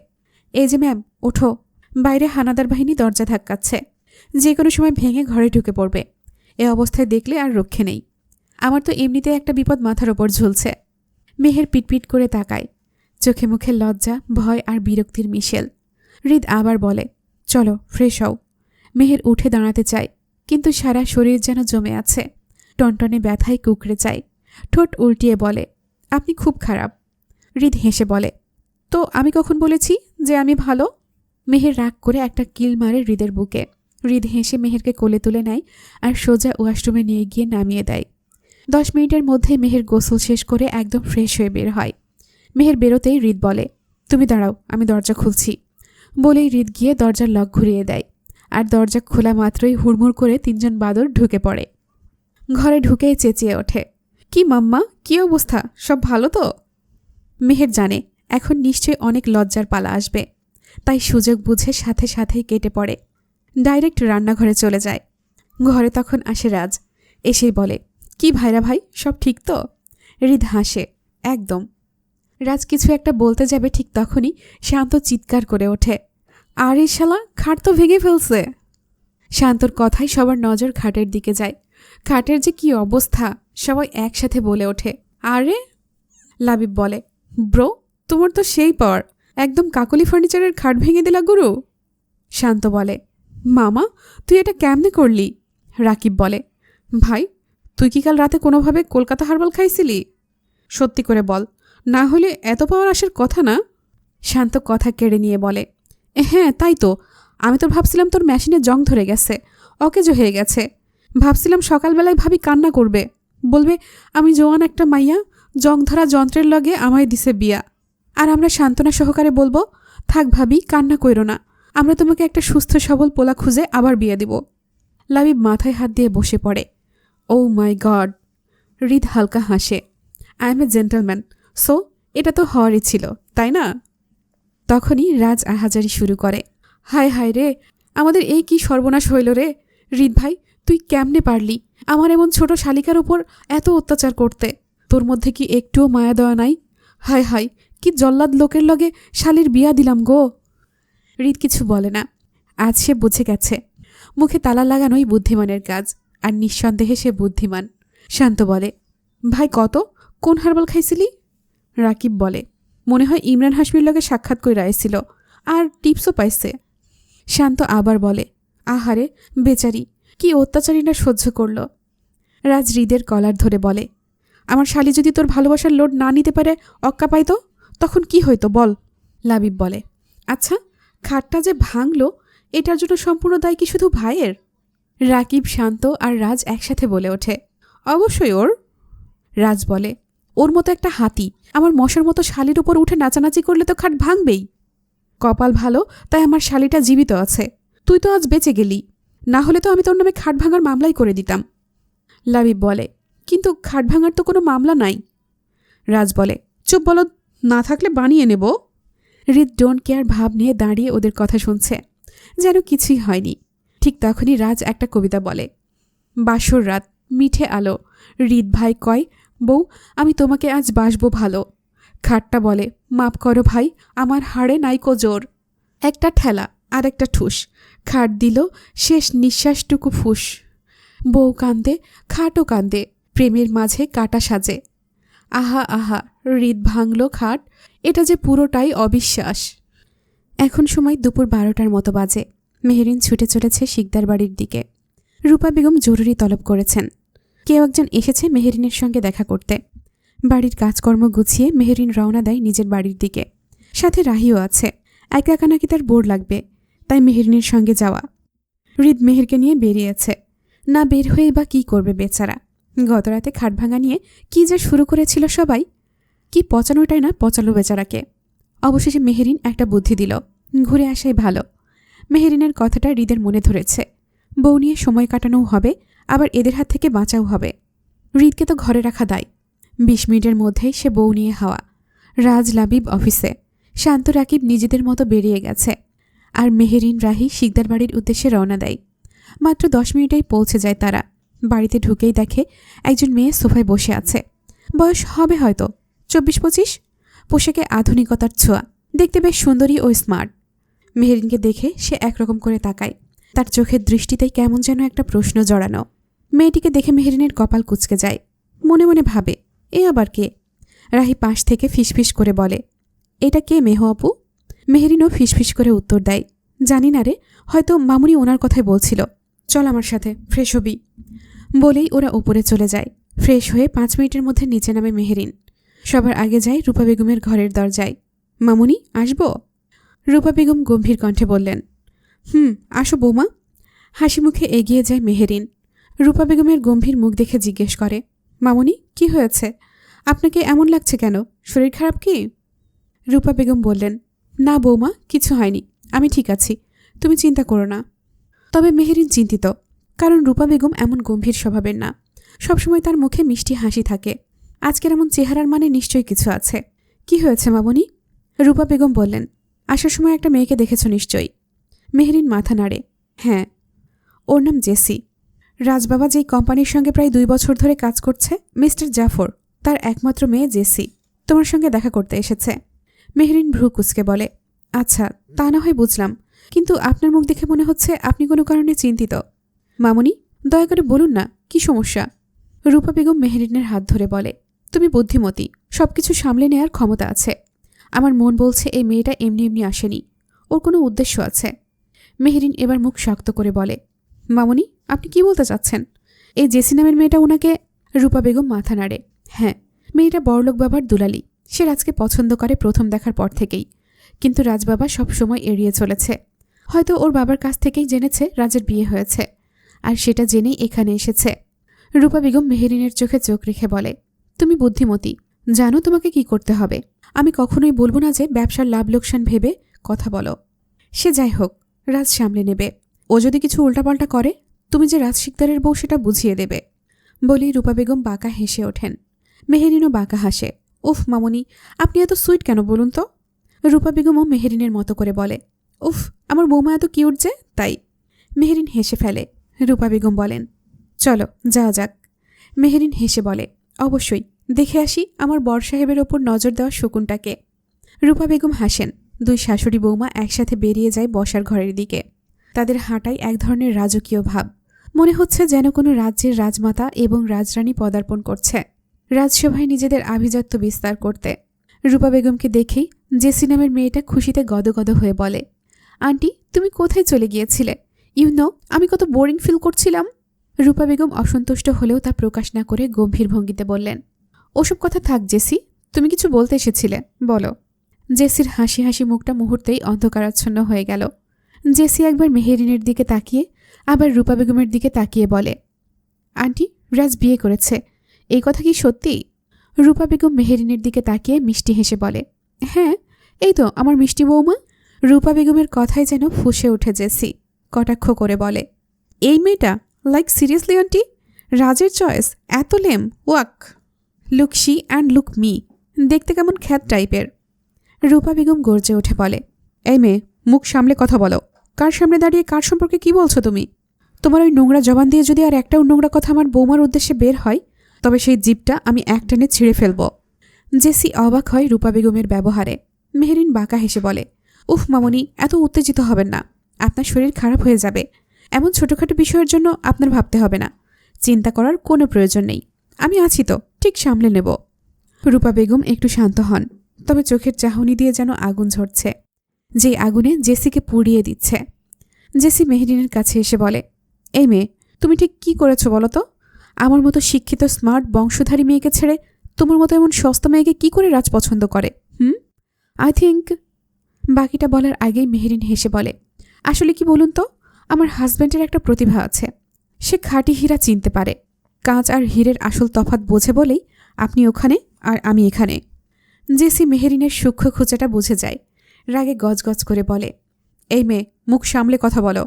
এই যে ম্যাম, ওঠো, বাইরে হানাদার বাহিনী দরজা ধাক্কাচ্ছে, যে কোনো সময় ভেঙে ঘরে ঢুকে পড়বে। এ অবস্থায় দেখলে আর রক্ষে নেই। আমার তো এমনিতে একটা বিপদ মাথার ওপর ঝুলছে। মেহের পিটপিট করে তাকায়, চোখে মুখে লজ্জা, ভয় আর বিরক্তির মিশেল। হৃদ আবার বলে, চলো ফ্রেশ হও। মেহের উঠে দাঁড়াতে চায়, কিন্তু সারা শরীর যেন জমে আছে। টনটনে ব্যথায় কুকড়ে যায়। ঠোঁট উল্টিয়ে বলে, আপনি খুব খারাপ। হৃদ হেসে বলে, তো আমি কখন বলেছি যে আমি ভালো? মেহের রাগ করে একটা কিল মারে হৃদের বুকে। হৃদ হেসে মেহেরকে কোলে তুলে নেয় আর সোজা ওয়াশরুমে নিয়ে গিয়ে নামিয়ে দেয়। 10 মিনিটের মধ্যে মেহের গোসল শেষ করে একদম ফ্রেশ হয়ে বের হয়। মেহের বেরোতেই হৃদ বলে, তুমি দাঁড়াও, আমি দরজা খুলছি। বলেই হৃদ গিয়ে দরজার লক ঘুরিয়ে দেয়। আর দরজা খোলা মাত্রই হুড়মুড় করে 3জন বাদর ঢুকে পড়ে। ঘরে ঢুকেই চেঁচিয়ে ওঠে, কি মাম্মা, কি অবস্থা, সব ভালো তো? মেহের জানে এখন নিশ্চয়ই অনেক লজ্জার পালা আসবে, তাই সুযোগ বুঝে সাথে সাথেই কেটে পড়ে। ডাইরেক্ট রান্নাঘরে চলে যায়। ঘরে তখন আসে রাজ। এসেই বলে, কি ভাইরা ভাই, সব ঠিক তো? হৃদ হাসে, একদম। রাজ কিছু একটা বলতে যাবে, ঠিক তখনই শান্ত চিৎকার করে ওঠে, আরে শালা, খাট তো ভেঙে ফেলছে। শান্তর কথায় সবার নজর খাটের দিকে যায়। খাটের যে কি অবস্থা, সবাই একসাথে বলে ওঠে, আরে। লাবিব বলে, ব্রো, তোমার তো সেই পাওয়ার, একদম কাকলি ফার্নিচারের খাট ভেঙে দিলা গুরু। শান্ত বলে, মামা, তুই এটা কেমনে করলি? রাকিব বলে, ভাই, তুই কি কাল রাতে কোনোভাবে কলকাতা হারবাল খাইছিলি? সত্যি করে বল, না হলে এত পাওয়ার আসার কথা না। শান্ত কথা কেড়ে নিয়ে বলে, হ্যাঁ তাই তো, আমি তো ভাবছিলাম তোর মেশিনে জং ধরে গেছে, অকেজো হয়ে গেছে। ভাবছিলাম সকালবেলায় ভাবি কান্না করবে, বলবে আমি জোয়ান একটা মাইয়া, জং ধরা যন্ত্রের লগে আমায় দিছে বিয়া। আর আমরা সান্ত্বনা সহকারে বলবো, থাক ভাবি, কান্না কইরো না, আমরা তোমাকে একটা সুস্থ সবল পোলা খুঁজে আবার বিয়ে দিব। লাবিব মাথায় হাত দিয়ে বসে পড়ে। ও মাই গড। হৃদ হালকা হাসে। I M A gentleman, so এটা তো হওয়ারই ছিল, তাই না? তখনই রাজ আহাজারি শুরু করে। হায় হায় রে, আমাদের এই কি সর্বনাশ হইল রে। হৃদ ভাই, তুই কেমনে পারলি আমার এমন ছোট শালিকার উপর এত অত্যাচার করতে? তোর মধ্যে কি একটুও মায়া দয়া নাই? হায় হায়, কি জল্লাদ লোকের লগে শালির বিয়া দিলাম গো। হৃদ কিছু বলে না। আজ সে বুঝে গেছে মুখে তালা লাগানোই বুদ্ধিমানের কাজ, আর নিঃসন্দেহে সে বুদ্ধিমান। শান্ত বলে, ভাই কত, কোন হারবাল খাইছিলি? রাকিব বলে, মনে হয় ইমরান হাশমির লগে সাক্ষাৎ কইরা আইছিল, আর টিপসও পাইছে। শান্ত আবার বলে, আহারে বেচারি, কি অত্যাচারীরা সহ্য করল। রাজ হৃদের কলার ধরে বলে, আমার শালি যদি তোর ভালোবাসার লোড না নিতে পারে, অক্কা পাইতো, তখন কি হইতো বল? লাবিব বলে, আচ্ছা, খাটটা যে ভাঙল এটার জন্য সম্পূর্ণ দায় কি শুধু ভাইয়ের? রাকিব, শান্ত আর রাজ একসাথে বলে ওঠে, অবশ্যই ওর। রাজ বলে, ওর মতো একটা হাতি আমার মশার মতো শালির উপর উঠে নাচানাচি করলে তো খাট ভাঙবেই। কপাল ভালো তাই আমার শালিটা জীবিত আছে, তুই তো আজ বেঁচে গেলি, না হলে তো আমি তোর নামে খাট ভাঙার মামলাই করে দিতাম। লাবিব বলে, কিন্তু খাট ভাঙার তো কোনো মামলা নাই। রাজ বলে, চুপ বলো, না থাকলে বানিয়ে নেব। হৃদ ডোন্ট কেয়ার ভাব নিয়ে দাঁড়িয়ে ওদের কথা শুনছে, যেন কিছুই হয়নি। ঠিক তখনই রাজ একটা কবিতা বলে, বাসর রাত, মিঠে আলো, হৃদ ভাই কয়, বউ আমি তোমাকে আজ বাসবো ভালো। খাটটা বলে, মাপ করো ভাই, আমার হাড়ে নাইকো জোর। একটা ঠেলা আর একটা ঠুস, খাট দিল শেষ নিঃশ্বাসটুকু ফুস। বউ কান্দে, খাটও কান্দে, প্রেমের মাঝে কাটা সাজে। আহা আহা, হৃদ ভাঙল খাট, এটা যে পুরোটাই অবিশ্বাস। এখন সময় দুপুর 12টার মতো বাজে। মেহেরিন ছুটে চলেছে শিকদার বাড়ির দিকে। রূপা বেগম জরুরি তলব করেছেন। কেউ একজন এসেছে মেহেরিনের সঙ্গে দেখা করতে। বাড়ির কাজকর্ম গুছিয়ে মেহেরিন রওনা দেয় নিজের বাড়ির দিকে। সাথে রাহিও আছে। একা একা নাকি তার বোর লাগবে, তাই মেহেরিনের সঙ্গে যাওয়া। হৃদ মেহেরকে নিয়ে বেরিয়েছে। না বের হয়ে বা কী করবে বেচারা। গতরাতে খাট ভাঙা নিয়ে কী যে শুরু করেছিল সবাই, কি পচানোটাই না পচালো বেচারাকে। অবশেষে মেহেরিন একটা বুদ্ধি দিল, ঘুরে আসাই ভালো। মেহেরিনের কথাটা হৃদের মনে ধরেছে। বউ নিয়ে সময় কাটানোও হবে, আবার এদের হাত থেকে বাঁচাও হবে। হৃদকে তো ঘরে রাখা দায়। 20 মিনিটের মধ্যেই সে বউ নিয়ে হাওয়া। রাজ, লাবিব অফিসে, শান্ত, রাকিব নিজেদের মতো বেরিয়ে গেছে। আর মেহেরিন, রাহি শিকদার বাড়ির উদ্দেশ্যে রওনা দেয়। মাত্র 10 মিনিটেই পৌঁছে যায় তারা। বাড়িতে ঢুকেই দেখে একজন মেয়ে সোফায় বসে আছে। বয়স হবে হয়তো 24-25। পোশাকে আধুনিকতার ছোঁয়া, দেখতে বেশ সুন্দরী ও স্মার্ট। মেহেরিনকে দেখে সে একরকম করে তাকায়। তার চোখের দৃষ্টিতেই কেমন যেন একটা প্রশ্ন জড়ানো। মেয়েটিকে দেখে মেহেরিনের কপাল কুঁচকে যায়। মনে মনে ভাবে, এ আবার কে? রাহি পাশ থেকে ফিসফিস করে বলে, এটা কে মেহ আপু? মেহেরিনও ফিসফিস করে উত্তর দেয়, জানি না রে, হয়তো মামুনি ওনার কথাই বলছিল, চল আমার সাথে, ফ্রেশ হবি। বলেই ওরা উপরে চলে যায়। ফ্রেশ হয়ে 5 মিনিটের মধ্যে নিচে নামে মেহেরিন। সবার আগে যায় রূপা বেগমের ঘরের দরজায়। মামুনি আসব? রূপা বেগম গম্ভীর কণ্ঠে বললেন, আসো বৌমা। হাসি মুখে এগিয়ে যায় মেহেরিন। রূপা বেগমের গম্ভীর মুখ দেখে জিজ্ঞেস করে, মামুনি কি হয়েছে? আপনাকে এমন লাগছে কেন? শরীর খারাপ কি? রূপা বেগম বললেন, না বৌমা, কিছু হয়নি, আমি ঠিক আছি, তুমি চিন্তা করো না। তবে মেহেরিন চিন্তিত, কারণ রূপা বেগম এমন গম্ভীর স্বভাবের না। সবসময় তার মুখে মিষ্টি হাসি থাকে। আজকের এমন চেহারার মানে নিশ্চয়ই কিছু আছে। কি হয়েছে মামুনি? রূপা বেগম বললেন, আসার সময় একটা মেয়েকে দেখেছ নিশ্চয়ই। মেহেরিন মাথা নাড়ে, হ্যাঁ। ওর নাম জেসি। রাজবাবা যেই কোম্পানির সঙ্গে প্রায় 2 বছর ধরে কাজ করছে, মিস্টার জাফর, তার একমাত্র মেয়ে জেসি তোমার সঙ্গে দেখা করতে এসেছে। মেহেরিন ভ্রু কুঁচকে বলে, আচ্ছা, তা না হয় বুঝলাম, কিন্তু আপনার মুখ দেখে মনে হচ্ছে আপনি কোনো কারণে চিন্তিত। মামুনি, দয়া করে বলুন না, কি সমস্যা? রূপা বেগম মেহেরিনের হাত ধরে বলে, তুমি বুদ্ধিমতী, সবকিছু সামলে নেয়ার ক্ষমতা আছে। আমার মন বলছে এই মেয়েটা এমনি এমনি আসেনি, ওর কোনো উদ্দেশ্য আছে। মেহেরিন এবার মুখ শক্ত করে বলে, মামুনি, আপনি কি বলতে চাচ্ছেন? এই জেসি নামের মেয়েটা ওনাকে? রূপা বেগম মাথা নাড়ে, হ্যাঁ, মেয়েটা বড়লোক বাবার দুলালি। সে রাজকে পছন্দ করে প্রথম দেখার পর থেকেই, কিন্তু রাজবাবা সব সময় এড়িয়ে চলেছে। হয়তো ওর বাবার কাছ থেকেই জেনেছে রাজের বিয়ে হয়েছে, আর সেটা জেনেই এখানে এসেছে। রূপা বেগম মেহেরিনের চোখে চোখ রেখে বলে, তুমি বুদ্ধিমতী, জানো তোমাকে কি করতে হবে। আমি কখনোই বলবো না যে ব্যবসার লাভ লোকসান ভেবে কথা বলো। সে যাই হোক, রাজ সামলে নেবে। ও যদি কিছু উল্টাপাল্টা করে, তুমি যে রাজ শিকদারের বউ সেটা বুঝিয়ে দেবে। বলেই রূপা বেগম বাঁকা হেসে ওঠেন। মেহেরিনও বাঁকা হাসে। উফ মামুনি, আপনি এত সুইট কেন বলুন তো? রূপা বেগমও মেহেরিনের মতো করে বলে, উফ আমার বৌমা এত কিউট যে, তাই। মেহেরিন হেসে ফেলে। রূপা বেগম বলেন, চলো যাওয়া যাক। মেহেরিন হেসে বলে, অবশ্যই, দেখে আসি আমার বর সাহেবের ওপর নজর দেওয়া শকুনটাকে। রূপা বেগম হাসেন। দুই শাশুড়ি বৌমা একসাথে বেরিয়ে যায় বসার ঘরের দিকে। তাদের হাঁটায় এক ধরনের রাজকীয় ভাব। মনে হচ্ছে যেন কোনো রাজ্যের রাজমাতা এবং রাজরানী পদার্পণ করছে রাজসভায় নিজেদের আভিজাত্য বিস্তার করতে। রূপা বেগমকে দেখেই জেসি নামের মেয়েটা খুশিতে গদগদ হয়ে বলে, আন্টি তুমি কোথায় চলে গিয়েছিলে? আমি কত বোরিং ফিল করছিলাম। রূপা বেগম অসন্তুষ্ট হলেও তা প্রকাশ না করে গম্ভীর ভঙ্গিতে বললেন, ওসব কথা থাক জেসি, তুমি কিছু বলতে এসেছিলে, বলো। জেসির হাসি হাসি মুখটা মুহূর্তেই অন্ধকারাচ্ছন্ন হয়ে গেল। জেসি একবার মেহেরিনের দিকে তাকিয়ে আবার রূপা বেগমের দিকে তাকিয়ে বলে, আন্টি রাজ বিয়ে করেছে, এই কথা কি সত্যি? রূপা বেগম মেহেরিনের দিকে তাকিয়ে মিষ্টি হেসে বলে, হ্যাঁ এই তো আমার মিষ্টি বৌমা। রূপা বেগমের কথায় যেন ফুঁসে ওঠে জেসি। কটাক্ষ করে বলে, এই মেয়েটা, লাইক সিরিয়াসলি আন্টি, রাজের চয়েস এত lame? Walk, look she and look me, দেখতে কেমন খ্যাত টাইপের। রূপা বেগম গর্জে উঠে বলে, এই মেয়ে মুখ সামলে কথা বলো, কার সামনে দাঁড়িয়ে কার সম্পর্কে কি বলছো তুমি? তোমার ওই নোংরা জবান দিয়ে যদি আর একটাও নোংরা কথা আমার বৌমার উদ্দেশ্যে বের হয়, তবে সেই জিভটা আমি একটানে ছিঁড়ে ফেলব। জেসি অবাক হয় রূপা বেগমের ব্যবহারে। মেহেরিন বাঁকা হেসে বলে, উফ মামনি, এত উত্তেজিত হবেন না, আপনার শরীর খারাপ হয়ে যাবে। এমন ছোটখাটো বিষয়ের জন্য আপনার ভাবতে হবে না, চিন্তা করার কোনো প্রয়োজন নেই, আমি আছি তো, ঠিক সামলে নেব। রূপা বেগম একটু শান্ত হন, তবে চোখের চাহনি দিয়ে যেন আগুন ঝরছে, যেই আগুনে জেসিকে পুড়িয়ে দিচ্ছে। জেসি মেহেরিনের কাছে এসে বলে, এই মেয়ে তুমি ঠিক কি করেছো বলো তো? আমার মতো শিক্ষিত স্মার্ট বংশধারী মেয়েকে ছেড়ে তোমার মতো এমন সস্তা মেয়েকে কি করে রাজ পছন্দ করে? I think. বাকিটা বলার আগেই মেহেরিন হেসে বলে, আসলে কি বলুন তো, আমার হাজব্যান্ডের একটা প্রতিভা আছে, সে খাঁটি হীরা চিনতে পারে। কাঁচ আর হীরের আসল তফাৎ বোঝে বলেই আপনি ওখানে আর আমি এখানে। জেসি মেহেরিনের সূক্ষ্ম খোঁচাটা বুঝে যায়। রাগে গজগজ করে বলে, এই মেয়ে মুখ সামলে কথা বলো।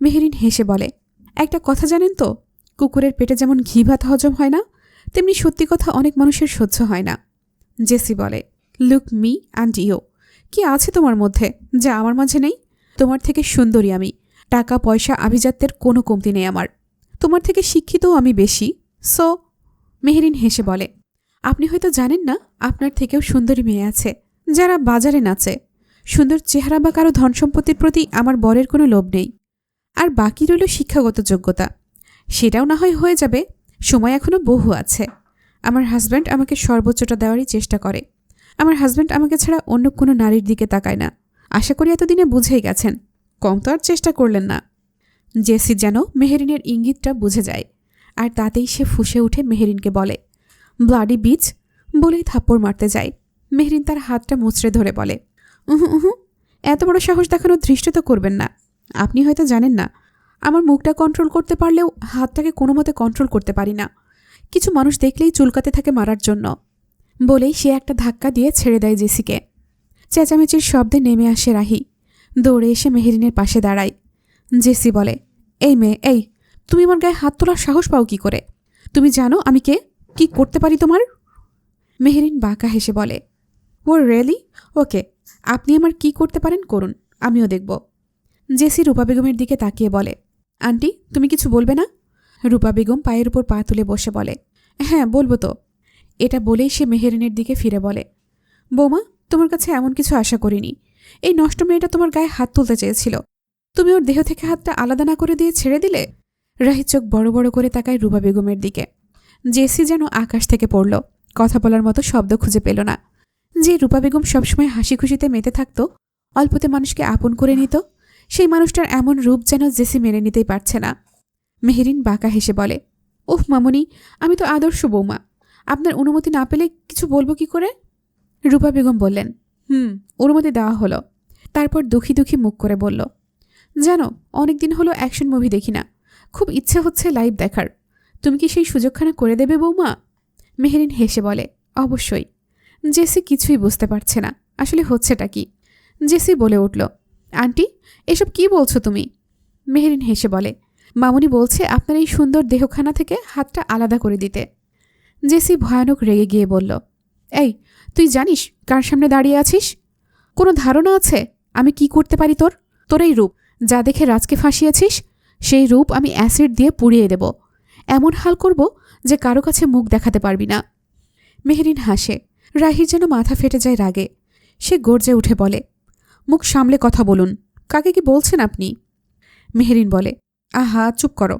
মেহেরিন হেসে বলে, একটা কথা জানেন তো, কুকুরের পেটে যেমন ঘি ভাত হজম হয় না, তেমনি সত্যি কথা অনেক মানুষের সহ্য হয় না। জেসি বলে, লুক মি অ্যান্ড ইউ, কি আছে তোমার মধ্যে যা আমার মাঝে নেই? তোমার থেকে সুন্দরী আমি, টাকা পয়সা আভিজাত্যের কোনো কমতি নেই আমার, তোমার থেকে শিক্ষিতও আমি বেশি। সো। মেহেরিন হেসে বলে, আপনি হয়তো জানেন না, আপনার থেকেও সুন্দরী মেয়ে আছে যারা বাজারে নাচে। সুন্দর চেহারা বা কারো ধন সম্পত্তির প্রতি আমার বরের কোনো লোভ নেই। আর বাকি রইল শিক্ষাগত যোগ্যতা, সেটাও না হয় হয়ে যাবে, সময় এখনো বহু আছে। আমার হাজব্যান্ড আমাকে সর্বোচ্চটা দেওয়ারই চেষ্টা করে। আমার হাজব্যান্ড আমাকে ছাড়া অন্য কোনো নারীর দিকে তাকায় না। আশা করি এতদিনে বুঝেই গেছেন, কম তো আর চেষ্টা করলেন না। জেসি যেন মেহেরিনের ইঙ্গিতটা বুঝে যায়, আর তাতেই সে ফুঁসে উঠে মেহেরিনকে বলে, ব্লাডি বিচ, বলেই থাপ্পড় মারতে যায়। মেহেরিন তার হাতটা মুচড়ে ধরে বলে, উহু, এত বড় সাহস দেখানোর ধৃষ্টতা করবেন না। আপনি হয়তো জানেন না, আমার মুখটা কন্ট্রোল করতে পারলেও হাতটাকে কোনো মতে কন্ট্রোল করতে পারি না। কিছু মানুষ দেখলেই চুলকাতে থাকে মারার জন্য। বলেই সে একটা ধাক্কা দিয়ে ছেড়ে দেয় জেসিকে। চেঁচামেচির শব্দে নেমে আসে রাহি, দৌড়ে এসে মেহেরিনের পাশে দাঁড়ায়। জেসি বলে, এই মেয়ে, এই তুমি আমার গায়ে হাত তোলার সাহস পাও কি করে? তুমি জানো আমি কে, কি করতে পারি তোমার? মেহেরিন বাঁকা হেসে বলে, ও রিয়েলি? ওকে, আপনি আমার কি করতে পারেন করুন, আমিও দেখব। জেসি রূপা বেগমের দিকে তাকিয়ে বলে, আন্টি তুমি কিছু বলবে না? রূপা বেগম পায়ের উপর পা তুলে বসে বলে, হ্যাঁ বলবো তো। এটা বলেই সে মেহেরিনের দিকে ফিরে বলে, বৌমা তোমার কাছে এমন কিছু আশা করিনি। এই নষ্ট মেয়েটা তোমার গায়ে হাত তুলতে চেয়েছিল, তুমি ওর দেহ থেকে হাতটা আলাদা না করে দিয়ে ছেড়ে দিলে। রাহি চোখ বড় বড় করে তাকায় রূপা বেগমের দিকে। জেসি যেন আকাশ থেকে পড়ল, কথা বলার মতো শব্দ খুঁজে পেল না। যে রূপা বেগম সবসময় হাসি খুশিতে মেতে থাকত, অল্পতে মানুষকে আপন করে নিত, সেই মানুষটার এমন রূপ যেন জেসি মেনে নিতেই পারছে না। মেহেরিন বাঁকা হেসে বলে, ওহ মামুনি, আমি তো আদর্শ বৌমা, আপনার অনুমতি না পেলে কিছু বলবো কি করে? রূপা বেগম বললেন, অনুমতি দেওয়া হলো। তারপর দুঃখী দুঃখী মুখ করে বলল, জানো অনেকদিন হলো অ্যাকশন মুভি দেখি না, খুব ইচ্ছে হচ্ছে লাইভ দেখার। তুমি কি সেই সুযোগখানা করে দেবে বৌমা? মেহেরিন হেসে বলে, অবশ্যই। জেসি কিছুই বুঝতে পারছে না আসলে হচ্ছেটা কি। জেসি বলে উঠল, আন্টি, এসব কি বলছো তুমি? মেহেরিন হেসে বলে, মামুনি বলছে আপনার এই সুন্দর দেহখানা থেকে হাতটা আলাদা করে দিতে। জেসি ভয়ানক রেগে গিয়ে বলল, এই, তুই জানিস কার সামনে দাঁড়িয়ে আছিস? কোনো ধারণা আছে আমি কি করতে পারি তোর? তোর এই রূপ, যা দেখে রাজকে ফাঁসিয়েছিস, সেই রূপ আমি অ্যাসিড দিয়ে পুড়িয়ে দেব। এমন হাল করব যে কারো কাছে মুখ দেখাতে পারবি না। মেহেরিন হাসে। রাহির যেন মাথা ফেটে যায় রাগে। সে গর্জে উঠে বলে, মুখ সামলে কথা বলুন, কাকে কি বলছেন আপনি? মেহেরিন বলে, আহা চুপ করো।